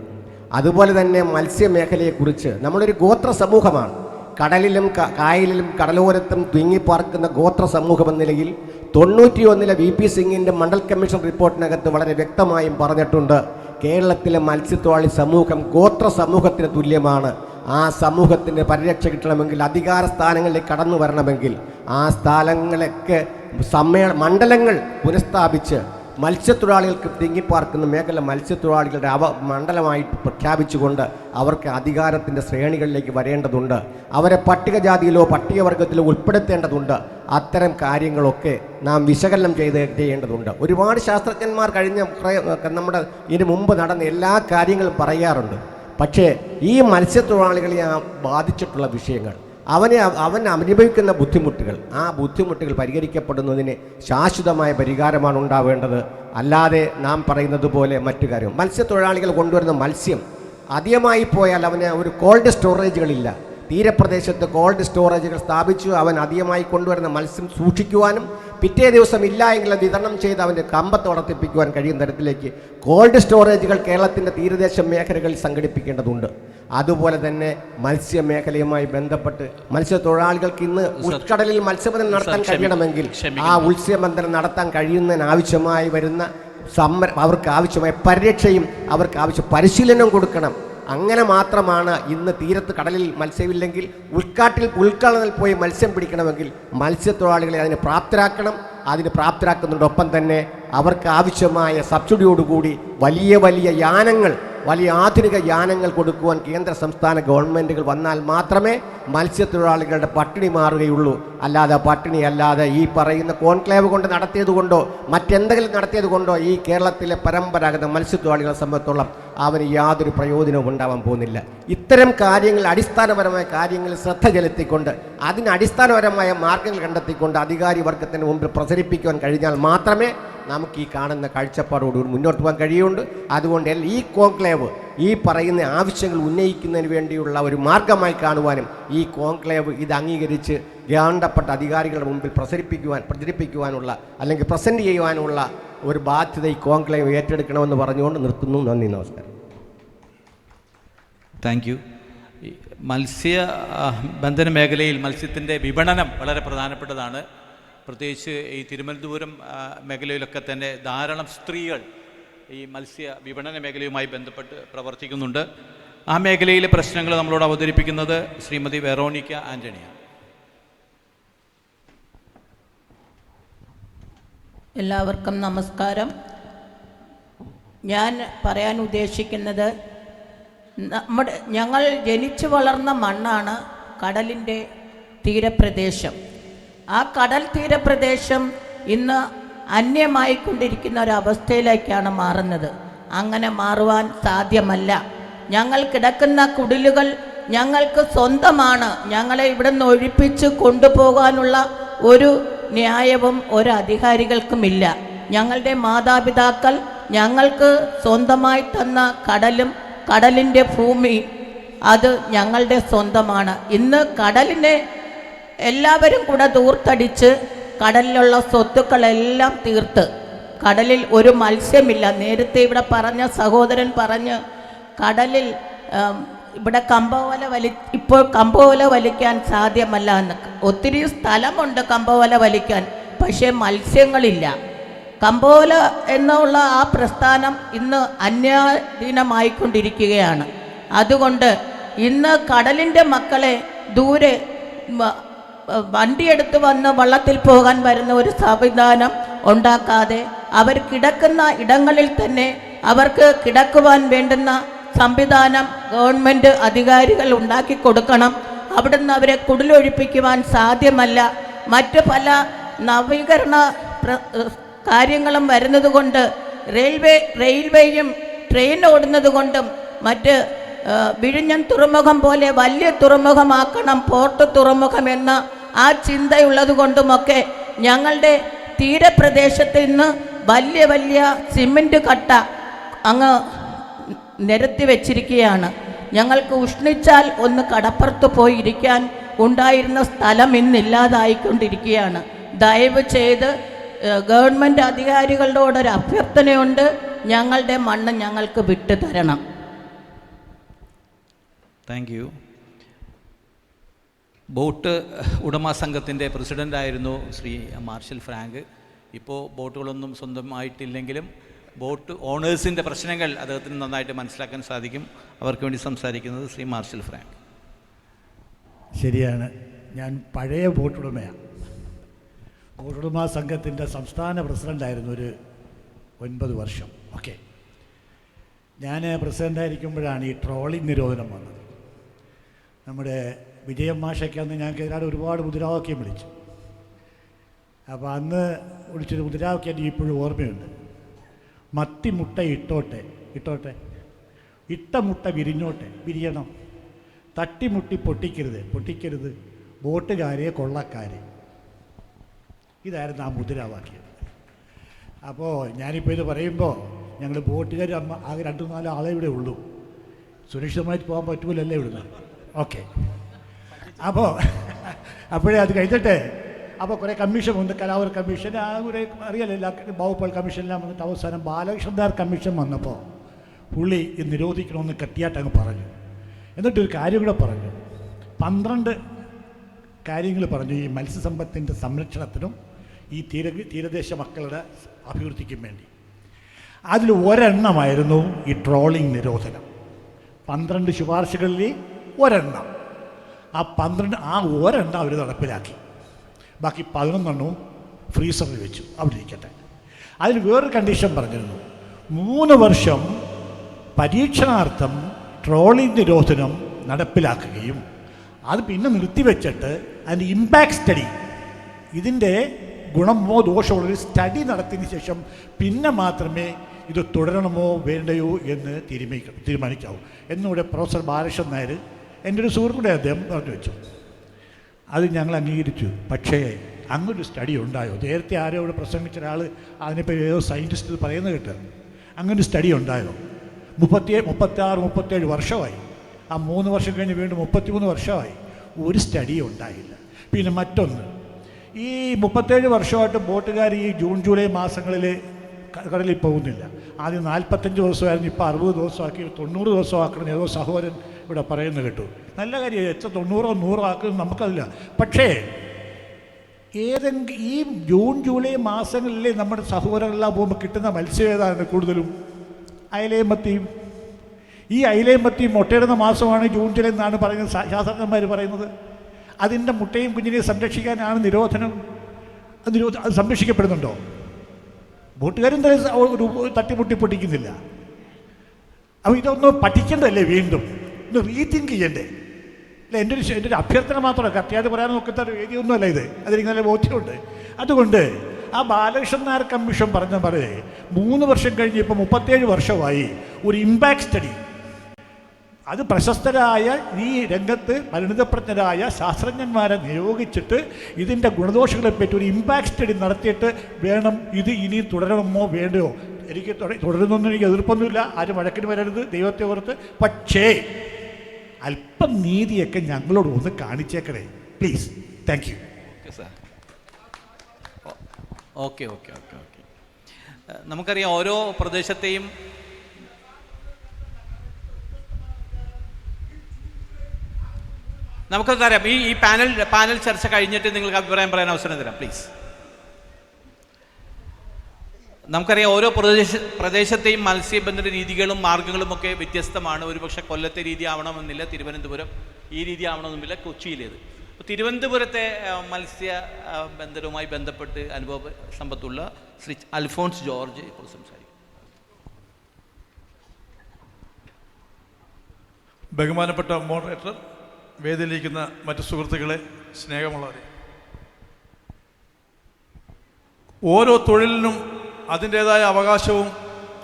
അതുപോലെ തന്നെ മത്സ്യമേഖലയെക്കുറിച്ച് നമ്മളൊരു ഗോത്ര സമൂഹമാണ്. കടലിലും കായലിലും കടലോരത്തും തിങ്ങിപ്പാർക്കുന്ന ഗോത്ര സമൂഹം എന്ന നിലയിൽ 91 VP സിംഗിൻ്റെ മണ്ഡൽ കമ്മീഷൻ റിപ്പോർട്ടിനകത്ത് വളരെ വ്യക്തമായും പറഞ്ഞിട്ടുണ്ട്, കേരളത്തിലെ മത്സ്യത്തൊഴിലാളി സമൂഹം ഗോത്ര സമൂഹത്തിന് തുല്യമാണ്. ആ സമൂഹത്തിന് പരിരക്ഷ കിട്ടണമെങ്കിൽ, അധികാര സ്ഥാനങ്ങളിലേക്ക് കടന്നു വരണമെങ്കിൽ ആ സ്ഥാനങ്ങളൊക്കെ മണ്ഡലങ്ങൾ പുനഃസ്ഥാപിച്ച് മത്സ്യത്തൊഴിലാളികൾക്ക് തിങ്ങിപ്പാർക്കുന്ന മേഖല മത്സ്യത്തൊഴിലാളികളുടെ മണ്ഡലമായിട്ട് പ്രഖ്യാപിച്ചുകൊണ്ട് അവർക്ക് അധികാരത്തിൻ്റെ ശ്രേണികളിലേക്ക് വരേണ്ടതുണ്ട്. അവരെ പട്ടികജാതിയിലോ പട്ടികവർഗത്തിലോ ഉൾപ്പെടുത്തേണ്ടതുണ്ട്. അത്തരം കാര്യങ്ങളൊക്കെ നാം വിശകലനം ചെയ്യേണ്ടതുണ്ട്. ഒരുപാട് ശാസ്ത്രജ്ഞന്മാർ നമ്മുടെ ഇതിന് മുമ്പ് നടന്ന എല്ലാ കാര്യങ്ങളും പറയാറുണ്ട്. പക്ഷേ ഈ മത്സ്യത്തൊഴിലാളികളെ ബാധിച്ചിട്ടുള്ള വിഷയങ്ങൾ അവൻ അനുഭവിക്കുന്ന ബുദ്ധിമുട്ടുകൾ, ആ ബുദ്ധിമുട്ടുകൾ പരിഹരിക്കപ്പെടുന്നതിന് ശാശ്വതമായ പരിഹാരമാണ് ഉണ്ടാവേണ്ടത്. അല്ലാതെ നാം പറയുന്നത് പോലെ മറ്റു കാര്യം മത്സ്യത്തൊഴിലാളികൾ കൊണ്ടുവരുന്ന മത്സ്യം അധികമായി പോയാൽ അവന് ഒരു കോൾഡ് സ്റ്റോറേജുകളില്ല. തീരപ്രദേശത്ത് കോൾഡ് സ്റ്റോറേജുകൾ സ്ഥാപിച്ചു അവൻ അധികമായി കൊണ്ടുവരുന്ന മത്സ്യം സൂക്ഷിക്കുവാനും പിറ്റേ ദിവസം ഇല്ല എങ്കിൽ വിതരണം ചെയ്ത് അവൻ്റെ കമ്പത്ത് വളർത്തിപ്പിക്കുവാൻ കഴിയുന്ന തരത്തിലേക്ക് കോൾഡ് സ്റ്റോറേജുകൾ കേരളത്തിൻ്റെ തീരദേശ മേഖലകളിൽ സംഘടിപ്പിക്കേണ്ടതുണ്ട്. അതുപോലെ തന്നെ മത്സ്യമേഖലയുമായി ബന്ധപ്പെട്ട് മത്സ്യത്തൊഴിലാളികൾക്ക് ഇന്ന് ഉൾക്കടലിൽ മത്സ്യബന്ധനം നടത്താൻ കഴിയണമെങ്കിൽ ആ മത്സ്യബന്ധനം നടത്താൻ കഴിയുന്നതിനാവശ്യമായി വരുന്ന അവർക്ക് ആവശ്യമായ പരിരക്ഷയും അവർക്ക് ആവശ്യ പരിശീലനവും കൊടുക്കണം. അങ്ങനെ മാത്രമാണ് ഇന്ന് തീരത്ത് കടലിൽ മത്സ്യമില്ലെങ്കിൽ ഉൾക്കടലിൽ പോയി മത്സ്യം പിടിക്കണമെങ്കിൽ മത്സ്യത്തൊഴിലാളികളെ അതിന് പ്രാപ്തരാക്കണം. അതിന് പ്രാപ്തരാക്കുന്നതോടൊപ്പം തന്നെ അവർക്ക് ആവശ്യമായ സബ്സിഡിയോടുകൂടി വലിയ ആധുനിക യാനങ്ങൾ കൊടുക്കുവാൻ കേന്ദ്ര സംസ്ഥാന ഗവൺമെൻറ്റുകൾ വന്നാൽ മാത്രമേ മത്സ്യത്തൊഴിലാളികളുടെ പട്ടിണി മാറുകയുള്ളൂ. പട്ടിണിയല്ലാതെ ഈ പറയുന്ന കോൺക്ലേവ് കൊണ്ട് നടത്തിയതുകൊണ്ടോ മറ്റെന്തെങ്കിലും നടത്തിയതുകൊണ്ടോ ഈ കേരളത്തിലെ പരമ്പരാഗത മത്സ്യത്തൊഴിലാളികളെ സംബന്ധിച്ചോളം അവന് യാതൊരു പ്രയോജനവും ഉണ്ടാവാൻ പോകുന്നില്ല. ഇത്തരം കാര്യങ്ങൾ, അടിസ്ഥാനപരമായ കാര്യങ്ങളിൽ ശ്രദ്ധ ചെലുത്തിക്കൊണ്ട് അതിന് അടിസ്ഥാനപരമായ മാർഗങ്ങൾ കണ്ടെത്തിക്കൊണ്ട് അധികാരി വർഗത്തിന് മുമ്പിൽ പ്രചരിപ്പിക്കുവാൻ കഴിഞ്ഞാൽ മാത്രമേ നമുക്ക് ഈ കാണുന്ന കാഴ്ചപ്പാടോടുകൂടി മുന്നോട്ട് പോകാൻ കഴിയുള്ളൂ. അതുകൊണ്ട് ഈ കോൺക്ലേവ് ഈ പറയുന്ന ആവശ്യങ്ങൾ ഉന്നയിക്കുന്നതിന് വേണ്ടിയുള്ള ഒരു മാർഗമായി കാണുവാനും ഈ കോൺക്ലേവ് ഇത് അംഗീകരിച്ച് വേണ്ടപ്പെട്ട അധികാരികളുടെ മുമ്പിൽ പ്രചരിപ്പിക്കുവാനുള്ള അല്ലെങ്കിൽ പ്രസൻറ്റ് ചെയ്യുവാനുള്ള ഒരു ബാധ്യത ഈ കോൺക്ലേവ് ഏറ്റെടുക്കണമെന്ന് പറഞ്ഞുകൊണ്ട് നിർത്തുന്നു. നന്ദി, നമസ്കാരം. Thank you. മത്സ്യബന്ധന മേഖലയിൽ മത്സ്യത്തിൻ്റെ വിപണനം വളരെ പ്രധാനപ്പെട്ടതാണ്. പ്രത്യേകിച്ച് ഈ തിരുവനന്തപുരം മേഖലയിലൊക്കെ തന്നെ ധാരാളം സ്ത്രീകൾ ഈ മത്സ്യ വിപണന മേഖലയുമായി ബന്ധപ്പെട്ട് പ്രവർത്തിക്കുന്നുണ്ട്. ആ മേഖലയിലെ പ്രശ്നങ്ങൾ നമ്മളോട് അവതരിപ്പിക്കുന്നത് ശ്രീമതി വെറോണിക്ക ആൻ്റണിയാണ്. എല്ലാവർക്കും നമസ്കാരം. ഞാൻ പറയാൻ ഉദ്ദേശിക്കുന്നത്, ഞങ്ങൾ ജനിച്ചു വളർന്ന മണ്ണാണ് കടലിൻ്റെ തീരപ്രദേശം. ആ കടൽ തീരപ്രദേശം ഇന്ന് അന്യമായിക്കൊണ്ടിരിക്കുന്ന ഒരവസ്ഥയിലേക്കാണ് മാറുന്നത്. അങ്ങനെ മാറുവാൻ സാധ്യമല്ല. ഞങ്ങൾ കിടക്കുന്ന കുടിലുകൾ ഞങ്ങൾക്ക് സ്വന്തമാണ്. ഞങ്ങളെ ഇവിടെ നിന്ന് ഒഴിപ്പിച്ച് കൊണ്ടുപോകാനുള്ള ഒരു ന്യായവും ഒരധികാരികൾക്കുമില്ല. ഞങ്ങളുടെ മാതാപിതാക്കൾ ഞങ്ങൾക്ക് സ്വന്തമായി തന്ന കടലും കടലിൻ്റെ ഭൂമി അത് ഞങ്ങളുടെ സ്വന്തമാണ്. ഇന്ന് കടലിനെ എല്ലാവരും കൂടെ ദൂർത്തടിച്ച് കടലിലുള്ള സ്വത്തുക്കളെല്ലാം തീർത്ത് കടലിൽ ഒരു മത്സ്യമില്ല. നേരത്തെ ഇവിടെ പറഞ്ഞ സഹോദരൻ പറഞ്ഞ് കടലിൽ ഇവിടെ ഇപ്പോൾ കമ്പോല വലിക്കാൻ സാധ്യമല്ല എന്ന്. ഒത്തിരി സ്ഥലമുണ്ട് കമ്പോല വലിക്കാൻ, പക്ഷേ മത്സ്യങ്ങളില്ല. കമ്പോല എന്നുള്ള ആ പ്രസ്ഥാനം ഇന്ന് അന്യാധീനമായിക്കൊണ്ടിരിക്കുകയാണ്. അതുകൊണ്ട് ഇന്ന് കടലിൻ്റെ മക്കളെ ദൂരെ വണ്ടിയെടുത്ത് വന്ന് വള്ളത്തിൽ പോകാൻ വരുന്ന ഒരു സംവിധാനം ഉണ്ടാക്കാതെ അവർ കിടക്കുന്ന ഇടങ്ങളിൽ തന്നെ അവർക്ക് കിടക്കുവാൻ വേണ്ടുന്ന സംവിധാനം ഗവൺമെൻറ് അധികാരികൾ ഉണ്ടാക്കി കൊടുക്കണം. അവിടുന്ന് അവരെ കുടിലൊഴിപ്പിക്കുവാൻ സാധ്യമല്ല. മറ്റ് പല നവീകരണ കാര്യങ്ങളും വരുന്നത് കൊണ്ട് റെയിൽവേയും ട്രെയിൻ ഓടുന്നത് കൊണ്ടും മറ്റ് വിഴിഞ്ഞം തുറമുഖം പോലെ വലിയ തുറമുഖമാക്കണം, പോർട്ട് തുറമുഖം എന്ന ആ ചിന്തയുള്ളത് കൊണ്ടുമൊക്കെ ഞങ്ങളുടെ തീരപ്രദേശത്ത് നിന്ന് വലിയ വലിയ സിമൻറ്റ് കട്ട അങ്ങ് നിരത്തി വെച്ചിരിക്കുകയാണ്. ഞങ്ങൾക്ക് ഉഷ്ണിച്ചാൽ ഒന്ന് കടപ്പുറത്ത് പോയി ഇരിക്കാൻ ഉണ്ടായിരുന്ന സ്ഥലം ഇന്നില്ലാതായിക്കൊണ്ടിരിക്കുകയാണ്. ദയവ് ചെയ്ത് ഗവൺമെൻറ് അധികാരികളോടൊരു അഭ്യർത്ഥനയുണ്ട്, ഞങ്ങളുടെ മണ്ണ് ഞങ്ങൾക്ക് വിട്ടു തരണം. Thank you. ബോട്ട് ഉടമ സംഘത്തിൻ്റെ പ്രസിഡൻ്റായിരുന്നു ശ്രീ മാർഷൽ ഫ്രാങ്ക്. ഇപ്പോൾ ബോട്ടുകളൊന്നും സ്വന്തമായിട്ടില്ലെങ്കിലും ബോട്ട് ഓണേഴ്സിൻ്റെ പ്രശ്നങ്ങൾ അദ്ദേഹത്തിന് നന്നായിട്ട് മനസ്സിലാക്കാൻ സാധിക്കും. അവർക്ക് വേണ്ടി സംസാരിക്കുന്നത് ശ്രീ മാർഷൽ ഫ്രാങ്ക്. ശരിയാണ്, ഞാൻ പഴയ ബോട്ടുടമയാണ്. ബോട്ടുടമ സംഘത്തിൻ്റെ സംസ്ഥാന പ്രസിഡൻ്റായിരുന്നു ഒരു 9 വർഷം. ഓക്കെ, ഞാൻ പ്രസിഡൻ്റായിരിക്കുമ്പോഴാണ് ഈ ട്രോളിംഗ് നിരോധനം വന്നത്. നമ്മുടെ വിജയം മാഷയ്ക്ക് അന്ന് ഞങ്ങൾക്കെതിരായിട്ട് ഒരുപാട് മുദ്രാവാക്യം വിളിച്ചു. അപ്പോൾ അന്ന് വിളിച്ചൊരു മുദ്രാവാക്യം എനിക്ക് ഇപ്പോഴും ഓർമ്മയുണ്ട്. മത്തി മുട്ട ഇട്ടോട്ടെ, ഇട്ട മുട്ട വിരിയണം, തട്ടിമുട്ടി പൊട്ടിക്കരുത്, ബോട്ടുകാരെ കൊള്ളക്കാരെ. ഇതായിരുന്നു ആ മുദ്രാവാക്യം. അപ്പോൾ ഞാനിപ്പോൾ ഇത് പറയുമ്പോൾ ഞങ്ങൾ ബോട്ടുകാർ ആകെ 2-4 ആളെ ഇവിടെ ഉള്ളൂ. സുരക്ഷിതമായിട്ട് പോകാൻ പറ്റുമല്ലേ ഇവിടുന്ന്? ഓക്കെ. അപ്പോഴേ അത് കഴിഞ്ഞിട്ട് അപ്പോൾ കുറേ കമ്മീഷൻ വന്ന്, കലാവർ കമ്മീഷൻ, ആ ഒരു അറിയാലോ, ബാവുപ്പാൾ കമ്മീഷനെല്ലാം വന്നിട്ട് അവസാനം ബാലകൃഷ്ണദാർ കമ്മീഷൻ വന്നപ്പോൾ പുള്ളി ഇത് നിരോധിക്കണമെന്ന് കട്ടിയായിട്ട് അങ്ങ് പറഞ്ഞു. എന്നിട്ടൊരു കാര്യം കൂടെ പറഞ്ഞു, 12 കാര്യങ്ങൾ പറഞ്ഞു ഈ മത്സ്യസമ്പത്തിൻ്റെ സംരക്ഷണത്തിനും ഈ തീരദേശ മക്കളുടെ അഭിവൃദ്ധിക്കും വേണ്ടി. അതിൽ ഒരെണ്ണമായിരുന്നു ഈ ട്രോളിംഗ് നിരോധനം. 12 ശുപാർശകളിൽ ഒരെണ്ണം. ആ ഒരെണ്ണം അവർ നടപ്പിലാക്കി. ബാക്കി 11 ഫ്രീസറിൽ വെച്ചു, അവിടെ ഇരിക്കട്ടെ. അതിൽ വേറൊരു കണ്ടീഷൻ പറഞ്ഞിരുന്നു, 3 വർഷം പരീക്ഷണാർത്ഥം ട്രോളിംഗ് നിരോധനം നടപ്പിലാക്കുകയും അത് പിന്നെ നിർത്തിവെച്ചിട്ട് അതിൻ്റെ ഇമ്പാക്റ്റ് സ്റ്റഡി, ഇതിൻ്റെ ഗുണമോ ദോഷമുള്ളൊരു സ്റ്റഡി നടത്തിയതിന് ശേഷം പിന്നെ മാത്രമേ ഇത് തുടരണമോ വേണ്ടയോ എന്ന് തീരുമാനിക്കാവൂ എന്നിവിടെ പ്രൊഫസർ ബാലകൃഷ്ണൻ നായർ, എൻ്റെ ഒരു സുഹൃത്തുക്കൂടെ, അദ്ദേഹം പറഞ്ഞു വെച്ചു. അത് ഞങ്ങൾ അംഗീകരിച്ചു. പക്ഷേ അങ്ങനൊരു സ്റ്റഡി ഉണ്ടായോ? നേരത്തെ ആരോ ഇവിടെ പ്രസംഗിച്ച ഒരാൾ അതിനിപ്പോൾ ഏതോ സയൻറ്റിസ്റ്റ് പറയുന്നത് കേട്ട്, അങ്ങനൊരു സ്റ്റഡി ഉണ്ടായോ? 36-37 വർഷമായി. ആ 3 വർഷം കഴിഞ്ഞ് വീണ്ടും 33 വർഷമായി. ഒരു സ്റ്റഡി ഉണ്ടായില്ല. പിന്നെ മറ്റൊന്ന്, ഈ 37 വർഷമായിട്ട് ബോട്ടുകാർ ഈ ജൂൺ ജൂലൈ മാസങ്ങളിൽ കടലിൽ പോകുന്നില്ല. ആദ്യം 45 ദിവസമായിരുന്നു, ഇപ്പോൾ 60 ദിവസമാക്കി, 90 ദിവസമാക്കണം ഏതോ സഹോദരൻ ഇവിടെ പറയുന്നത് കേട്ടു. നല്ല കാര്യം, എത്ര 90-ഓ 100-ഓ ആക്കുന്നത് നമുക്കതില്ല. പക്ഷേ ഈ ജൂൺ ജൂലൈ മാസങ്ങളിലെ നമ്മുടെ സഹോദരങ്ങളെല്ലാം പോകുമ്പോൾ കിട്ടുന്ന മത്സ്യം ഏതാണ് കൂടുതലും? അയലയും മത്തിയും. ഈ അയിലയും മത്തിയും മുട്ടയിടുന്ന മാസമാണ് ജൂൺ ജൂലൈ എന്നാണ് പറയുന്നത് ശാസ്ത്രജ്ഞന്മാർ പറയുന്നത്. അതിൻ്റെ മുട്ടയും കുഞ്ഞിനെയും സംരക്ഷിക്കാനാണ് നിരോധനം. അത് സംരക്ഷിക്കപ്പെടുന്നുണ്ടോ? ബോട്ടുകാരും ഒരു തട്ടിമുട്ടി പൊട്ടിക്കുന്നില്ല. അപ്പോൾ ഇതൊന്ന് പഠിക്കേണ്ടതല്ലേ, വീണ്ടും ഒന്ന് റീതിങ്ക് ചെയ്യണ്ടേ? അല്ല, എൻ്റെ ഒരു അഭ്യർത്ഥന മാത്രമല്ല, കറക്റ്റായിട്ട് പറയാൻ നോക്കുന്ന ഒരു വേദിയൊന്നുമല്ല ഇത്. അതെനിക്ക് നല്ല ബോധ്യമുണ്ട്. അതുകൊണ്ട് ആ ബാലകൃഷ്ണൻ നായർ കമ്മീഷൻ പറഞ്ഞ പോലെ 3 വർഷം കഴിഞ്ഞ് ഇപ്പോൾ 37 വർഷമായി ഒരു ഇമ്പാക്ട് സ്റ്റഡി, അത് പ്രശസ്തരായ ഈ രംഗത്ത് പരിണിതപ്രജ്ഞരായ ശാസ്ത്രജ്ഞന്മാരെ നിയോഗിച്ചിട്ട് ഇതിൻ്റെ ഗുണദോഷങ്ങളെപ്പറ്റി ഒരു ഇമ്പാക്ട് സ്റ്റഡി നടത്തിയിട്ട് വേണം ഇത് ഇനി തുടരണമോ വേണ്ടയോ. എനിക്ക് തുടരുന്നൊന്നും എനിക്ക് എതിർപ്പൊന്നുമില്ല, ആരും വഴക്കിന് വരരുത്, ദൈവത്തെ ഓർത്ത്. പക്ഷേ അല്പം നീതിയൊക്കെ ഞങ്ങളോട് ഒന്ന് കാണിച്ചേക്കണേ പ്ലീസ്. Thank you. ഓക്കെ. നമുക്കറിയാം, ഓരോ പ്രദേശത്തെയും നമുക്കത് തരാം. ഈ പാനൽ ചർച്ച കഴിഞ്ഞിട്ട് നിങ്ങൾക്ക് അഭിപ്രായം പറയാൻ അവസരം തരാം, പ്ലീസ്. നമുക്കറിയാം, ഓരോ പ്രദേശത്തെയും മത്സ്യബന്ധന രീതികളും മാർഗങ്ങളും ഒക്കെ വ്യത്യസ്തമാണ്. ഒരുപക്ഷെ കൊല്ലത്തെ രീതി ആവണമെന്നില്ല, തിരുവനന്തപുരം ഈ രീതി ആവണമെന്നില്ല, കൊച്ചിയിലേത്. അപ്പോൾ തിരുവനന്തപുരത്തെ മത്സ്യബന്ധനവുമായി ബന്ധപ്പെട്ട് അനുഭവ സമ്പത്തുള്ള ശ്രീ അൽഫോൺസ് ജോർജ് ഇപ്പോൾ സംസാരിക്കും. ബഹുമാനപ്പെട്ട മോഡറേറ്റർ, വേദിയിലിരിക്കുന്ന മറ്റു സുഹൃത്തുക്കളെ, സ്നേഹമുള്ളവരെ, ഓരോ തൊഴിലിനും അതിൻ്റേതായ അവകാശവും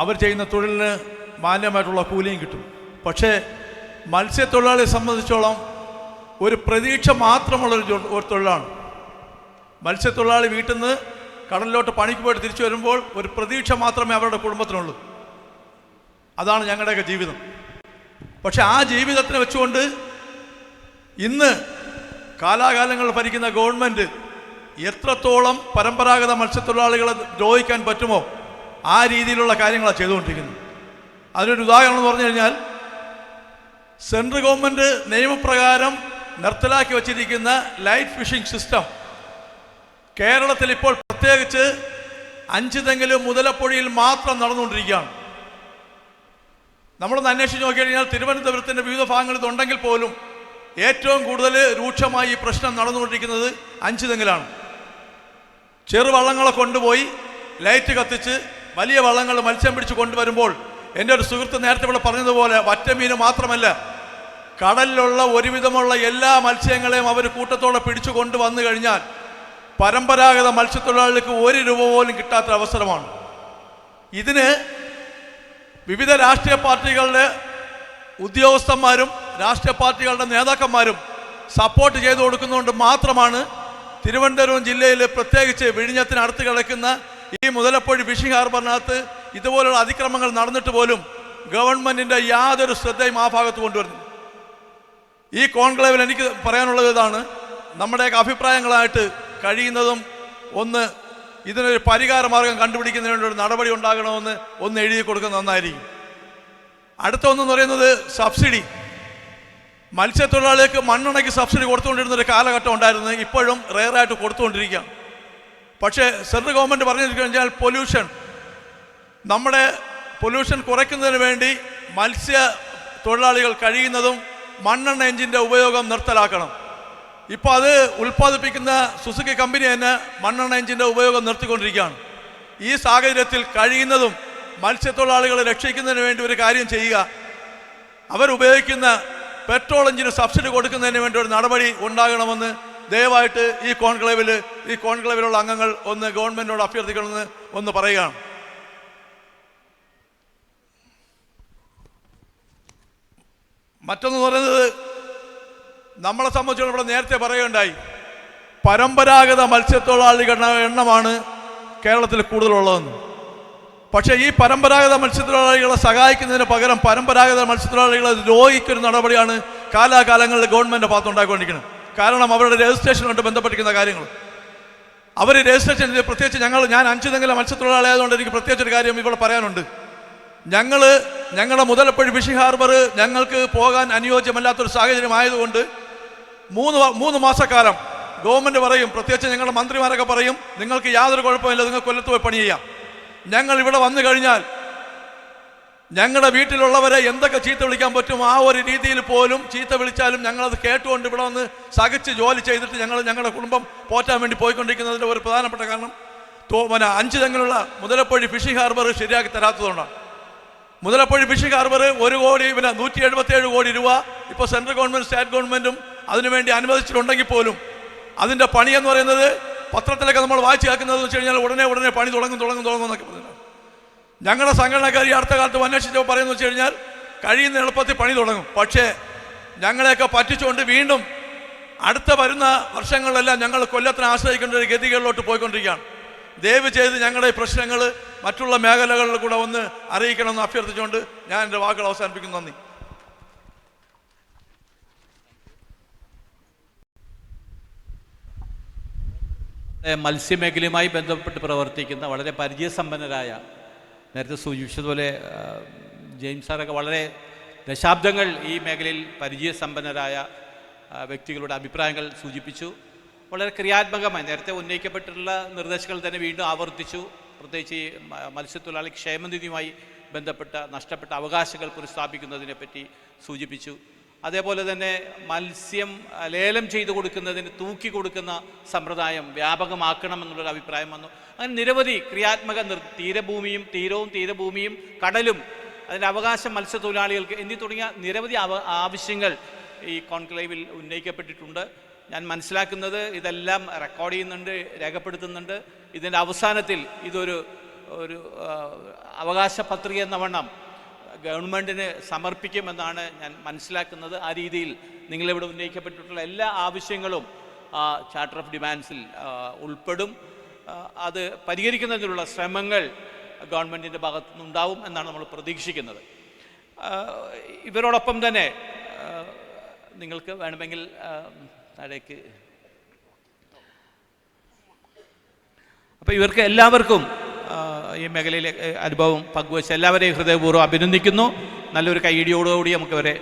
അവർ ചെയ്യുന്ന തൊഴിലിന് മാന്യമായിട്ടുള്ള കൂലിയും കിട്ടും. പക്ഷേ മത്സ്യത്തൊഴിലാളിയെ സംബന്ധിച്ചോളം ഒരു പ്രതീക്ഷ മാത്രമുള്ളൊരു തൊഴിലാണ്. മത്സ്യത്തൊഴിലാളി വീട്ടിൽ നിന്ന് കടലിലോട്ട് പണിക്ക് പോയിട്ട് തിരിച്ചു വരുമ്പോൾ ഒരു പ്രതീക്ഷ മാത്രമേ അവരുടെ കുടുംബത്തിനുള്ളൂ. അതാണ് ഞങ്ങളുടെയൊക്കെ ജീവിതം. പക്ഷെ ആ ജീവിതത്തിനെ വെച്ചുകൊണ്ട് ഇന്ന് കാലാകാലങ്ങൾ ഭരിക്കുന്ന ഗവൺമെൻറ് എത്രത്തോളം പരമ്പരാഗത മത്സ്യത്തൊഴിലാളികളെ ദ്രോഹിക്കാൻ പറ്റുമോ ആ രീതിയിലുള്ള കാര്യങ്ങളാണ് ചെയ്തുകൊണ്ടിരിക്കുന്നത്. അതിനൊരു ഉദാഹരണം എന്ന് പറഞ്ഞു കഴിഞ്ഞാൽ, സെൻട്രൽ ഗവൺമെൻറ് നിയമപ്രകാരം നിർത്തലാക്കി വച്ചിരിക്കുന്ന ലൈറ്റ് ഫിഷിംഗ് സിസ്റ്റം കേരളത്തിൽ ഇപ്പോൾ പ്രത്യേകിച്ച് 5 തെങ്ങിലും മുതലപ്പൊഴിയിൽ മാത്രം നടന്നുകൊണ്ടിരിക്കുകയാണ്. നമ്മളൊന്ന് അന്വേഷിച്ച് നോക്കിക്കഴിഞ്ഞാൽ തിരുവനന്തപുരത്തിൻ്റെ വിവിധ ഭാഗങ്ങളിൽ ഇതുണ്ടെങ്കിൽ പോലും ഏറ്റവും കൂടുതൽ രൂക്ഷമായി ഈ പ്രശ്നം നടന്നുകൊണ്ടിരിക്കുന്നത് 5 തെങ്ങിലാണ്. ചെറുവള്ളങ്ങളെ കൊണ്ടുപോയി ലൈറ്റ് കത്തിച്ച് വലിയ വള്ളങ്ങൾ മത്സ്യം പിടിച്ച് കൊണ്ടുവരുമ്പോൾ, എൻ്റെ ഒരു സുഹൃത്ത് നേരത്തെ ഇവിടെ പറഞ്ഞതുപോലെ, വറ്റമീൻ മാത്രമല്ല, കടലിലുള്ള ഒരുവിധമുള്ള എല്ലാ മത്സ്യങ്ങളെയും അവർ കൂട്ടത്തോടെ പിടിച്ചു കൊണ്ടുവന്നു കഴിഞ്ഞാൽ പരമ്പരാഗത മത്സ്യത്തൊഴിലാളികൾക്ക് 1 രൂപ പോലും കിട്ടാത്ത അവസരമാണ്. ഇതിന് വിവിധ രാഷ്ട്രീയ പാർട്ടികളുടെ ഉദ്യോഗസ്ഥന്മാരും രാഷ്ട്രീയ പാർട്ടികളുടെ നേതാക്കന്മാരും സപ്പോർട്ട് ചെയ്തു കൊടുക്കുന്നതുകൊണ്ട് മാത്രമാണ് തിരുവനന്തപുരം ജില്ലയിൽ, പ്രത്യേകിച്ച് വിഴിഞ്ഞത്തിനടുത്ത് കിടക്കുന്ന ഈ മുതലപ്പൊഴി ഫിഷിംഗ് ഹാർബറിനകത്ത് ഇതുപോലുള്ള അതിക്രമങ്ങൾ നടന്നിട്ട് പോലും ഗവൺമെൻറ്റിൻ്റെ യാതൊരു ശ്രദ്ധയും ആ ഭാഗത്ത് കൊണ്ടുവരുന്നു. ഈ കോൺക്ലേവിൽ എനിക്ക് പറയാനുള്ളത് ഇതാണ്: നമ്മുടെയൊക്കെ അഭിപ്രായങ്ങളായിട്ട് കഴിയുന്നതും ഇതിനൊരു പരിഹാര മാർഗം കണ്ടുപിടിക്കുന്നതിന് വേണ്ടി ഒരു നടപടി ഉണ്ടാകണമെന്ന് എഴുതി കൊടുക്കുന്നത് നന്നായിരിക്കും. അടുത്ത ഒന്നെന്ന് പറയുന്നത് സബ്സിഡി. മത്സ്യത്തൊഴിലാളികൾക്ക് മണ്ണെണ്ണയ്ക്ക് സബ്സിഡി കൊടുത്തുകൊണ്ടിരുന്നൊരു കാലഘട്ടം ഉണ്ടായിരുന്നു, ഇപ്പോഴും റെയറായിട്ട് കൊടുത്തുകൊണ്ടിരിക്കുകയാണ്. പക്ഷേ സെൻട്രൽ ഗവൺമെൻറ് പറഞ്ഞിരിക്കുന്നത് പൊല്യൂഷൻ, നമ്മുടെ പൊല്യൂഷൻ കുറയ്ക്കുന്നതിന് വേണ്ടി മത്സ്യത്തൊഴിലാളികൾ കഴിയുന്നതും മണ്ണെണ്ണ എഞ്ചിൻ്റെ ഉപയോഗം നിർത്തലാക്കണം. ഇപ്പോൾ അത് ഉൽപ്പാദിപ്പിക്കുന്ന സുസുക്കി കമ്പനി തന്നെ മണ്ണെണ്ണ എഞ്ചിൻ്റെ ഉപയോഗം നിർത്തിക്കൊണ്ടിരിക്കുകയാണ്. ഈ സാഹചര്യത്തിൽ കഴിയുന്നതും മത്സ്യത്തൊഴിലാളികളെ രക്ഷിക്കുന്നതിന് വേണ്ടി ഒരു കാര്യം ചെയ്യുക, അവരുപയോഗിക്കുന്ന പെട്രോൾ എഞ്ചിന് സബ്സിഡി കൊടുക്കുന്നതിന് വേണ്ടി ഒരു നടപടി ഉണ്ടാകണമെന്ന് ദയവായിട്ട് ഈ കോൺക്ലേവിലുള്ള അംഗങ്ങൾ ഗവൺമെൻറ്റിനോട് അഭ്യർത്ഥിക്കണമെന്ന് പറയുകയാണ്. മറ്റൊന്ന് പറയുന്നത്, നമ്മളെ സംബന്ധിച്ചിടത്തോളം ഇവിടെ നേരത്തെ പറയുകയുണ്ടായി, പരമ്പരാഗത മത്സ്യത്തൊഴിലാളികളുടെ എണ്ണമാണ് കേരളത്തിൽ കൂടുതലുള്ളതെന്ന്. പക്ഷേ ഈ പരമ്പരാഗത മത്സ്യത്തൊഴിലാളികളെ സഹായിക്കുന്നതിന് പകരം പരമ്പരാഗത മത്സ്യത്തൊഴിലാളികളെ ദ്രോഹിക്കുന്ന നടപടിയാണ് കാലാകാലങ്ങളിൽ ഗവൺമെൻറ് ഭാഗത്തുണ്ടാക്കിക്കൊണ്ടിരിക്കുന്നത്. കാരണം അവരുടെ രജിസ്ട്രേഷനുമായിട്ട് ബന്ധപ്പെട്ടിരിക്കുന്ന കാര്യങ്ങൾ, അവർ രജിസ്ട്രേഷൻ, പ്രത്യേകിച്ച് ഞാൻ 5 തെങ്ങിലെ മത്സ്യത്തൊഴിലാളി ആയതുകൊണ്ട് എനിക്ക് പ്രത്യേകിച്ചൊരു കാര്യം ഇവിടെ പറയാനുണ്ട്. ഞങ്ങളുടെ മുതലപ്പൊഴി ഫിഷിംഗ് ഹാർബർ ഞങ്ങൾക്ക് പോകാൻ അനുയോജ്യമല്ലാത്തൊരു സാഹചര്യം ആയതുകൊണ്ട് 3 മാസക്കാലം ഗവൺമെൻറ് പറയും, പ്രത്യേകിച്ച് ഞങ്ങളുടെ മന്ത്രിമാരൊക്കെ പറയും, നിങ്ങൾക്ക് യാതൊരു കുഴപ്പമില്ല, നിങ്ങൾക്ക് കൊല്ലത്ത് പോയി പണി ചെയ്യാം. ഞങ്ങൾ ഇവിടെ വന്നു കഴിഞ്ഞാൽ ഞങ്ങളുടെ വീട്ടിലുള്ളവരെ എന്തൊക്കെ ചീത്ത വിളിക്കാൻ പറ്റും ആ ഒരു രീതിയിൽ പോലും ചീത്ത വിളിച്ചാലും ഞങ്ങളത് കേട്ടുകൊണ്ട് ഇവിടെ വന്ന് സഹിച്ച് ജോലി ചെയ്തിട്ട് ഞങ്ങളുടെ കുടുംബം പോറ്റാൻ വേണ്ടി പോയിക്കൊണ്ടിരിക്കുന്നതിൻ്റെ ഒരു പ്രധാനപ്പെട്ട കാരണം 5 തെങ്ങിലുള്ള മുതലപ്പൊഴി ഫിഷിംഗ് ഹാർബർ ശരിയാക്കി തരാത്തതുകൊണ്ടാണ്. മുതലപ്പൊഴി ഫിഷിംഗ് ഹാർബർ 1 കോടി 177 കോടി രൂപ ഇപ്പോൾ സെൻട്രൽ ഗവൺമെൻറ് സ്റ്റേറ്റ് ഗവൺമെൻറ്റും അതിനുവേണ്ടി അനുവദിച്ചിട്ടുണ്ടെങ്കിൽ പോലും അതിൻ്റെ പണിയെന്ന് പറയുന്നത് പത്രത്തിലൊക്കെ നമ്മൾ വായിച്ചു കേൾക്കുന്നതെന്ന് വെച്ച് കഴിഞ്ഞാൽ ഉടനെ പണി തുടങ്ങും എന്നൊക്കെ പറഞ്ഞിട്ടുണ്ട്. ഞങ്ങളുടെ സംഘടനക്കാർ ഈ അടുത്ത കാലത്ത് അന്വേഷിച്ചപ്പോൾ പറയുന്നത് വെച്ച് കഴിഞ്ഞാൽ കഴിയുന്ന എളുപ്പത്തിൽ പണി തുടങ്ങും. പക്ഷേ ഞങ്ങളെയൊക്കെ പറ്റിച്ചുകൊണ്ട് വീണ്ടും അടുത്ത വരുന്ന വർഷങ്ങളിലെല്ലാം ഞങ്ങൾ കൊല്ലത്തിനെ ആശ്രയിക്കേണ്ട ഒരു ഗതികളിലോട്ട് പോയിക്കൊണ്ടിരിക്കുകയാണ്. ദയവ് ചെയ്ത് ഞങ്ങളുടെ ഈ പ്രശ്നങ്ങൾ മറ്റുള്ള മേഖലകളിൽ കൂടെ ഒന്ന് അറിയിക്കണമെന്ന് അഭ്യർത്ഥിച്ചുകൊണ്ട് ഞാൻ എൻ്റെ വാക്കുകൾ അവസാനിപ്പിക്കുന്നു. നന്ദി. മത്സ്യമേഖലയുമായി ബന്ധപ്പെട്ട് പ്രവർത്തിക്കുന്ന വളരെ പരിചയസമ്പന്നരായ, നേരത്തെ സൂചിപ്പിച്ചതുപോലെ ജെയിംസ് സാറൊക്കെ വളരെ ദശാബ്ദങ്ങൾ ഈ മേഖലയിൽ പരിചയസമ്പന്നരായ വ്യക്തികളുടെ അഭിപ്രായങ്ങൾ സൂചിപ്പിച്ചു. വളരെ ക്രിയാത്മകമായി നേരത്തെ ഉന്നയിക്കപ്പെട്ടിട്ടുള്ള നിർദ്ദേശങ്ങൾ തന്നെ വീണ്ടും ആവർത്തിച്ചു. പ്രത്യേകിച്ച് ഈ മത്സ്യത്തൊഴിലാളി ക്ഷേമനിധിയുമായി ബന്ധപ്പെട്ട നഷ്ടപ്പെട്ട അവകാശങ്ങൾ പുനഃസ്ഥാപിക്കുന്നതിനെപ്പറ്റി സൂചിപ്പിച്ചു. അതേപോലെ തന്നെ മത്സ്യം ലേലം ചെയ്തു കൊടുക്കുന്നതിന് തൂക്കി കൊടുക്കുന്ന സമ്പ്രദായം വ്യാപകമാക്കണമെന്നുള്ളൊരു അഭിപ്രായം വന്നു. അങ്ങനെ നിരവധി ക്രിയാത്മക തീരഭൂമിയും തീരഭൂമിയും കടലും അതിൻ്റെ അവകാശം മത്സ്യത്തൊഴിലാളികൾക്ക് എന്നീ തുടങ്ങിയ നിരവധി ആവശ്യങ്ങൾ ഈ കോൺക്ലേവിൽ ഉന്നയിക്കപ്പെട്ടിട്ടുണ്ട്. ഞാൻ മനസ്സിലാക്കുന്നത് ഇതെല്ലാം റെക്കോർഡ് ചെയ്യുന്നുണ്ട്, രേഖപ്പെടുത്തുന്നുണ്ട്. ഇതിൻ്റെ അവസാനത്തിൽ ഇതൊരു അവകാശ പത്രിക എന്ന വണ്ണം ഗവൺമെൻറ്റിന് സമർപ്പിക്കുമെന്നാണ് ഞാൻ മനസ്സിലാക്കുന്നത്. ആ രീതിയിൽ നിങ്ങളിവിടെ ഉന്നയിക്കപ്പെട്ടിട്ടുള്ള എല്ലാ ആവശ്യങ്ങളും ചാർട്ടർ ഓഫ് ഡിമാൻഡ്സിൽ ഉൾപ്പെടും. അത് പരിഹരിക്കുന്നതിനുള്ള ശ്രമങ്ങൾ ഗവൺമെൻറ്റിൻ്റെ ഭാഗത്തു നിന്നുണ്ടാവും എന്നാണ് നമ്മൾ പ്രതീക്ഷിക്കുന്നത്. ഇവരോടൊപ്പം തന്നെ നിങ്ങൾക്ക് വേണമെങ്കിൽ താഴേക്ക്, അപ്പോൾ ഇവർക്ക് എല്ലാവർക്കും ഈ മേഖലയിലെ അനുഭവം പങ്കുവച്ച് എല്ലാവരെയും ഹൃദയപൂർവ്വം അഭിനന്ദിക്കുന്നു. നല്ലൊരു കൈയടിയോടുകൂടി നമുക്ക് അവരെ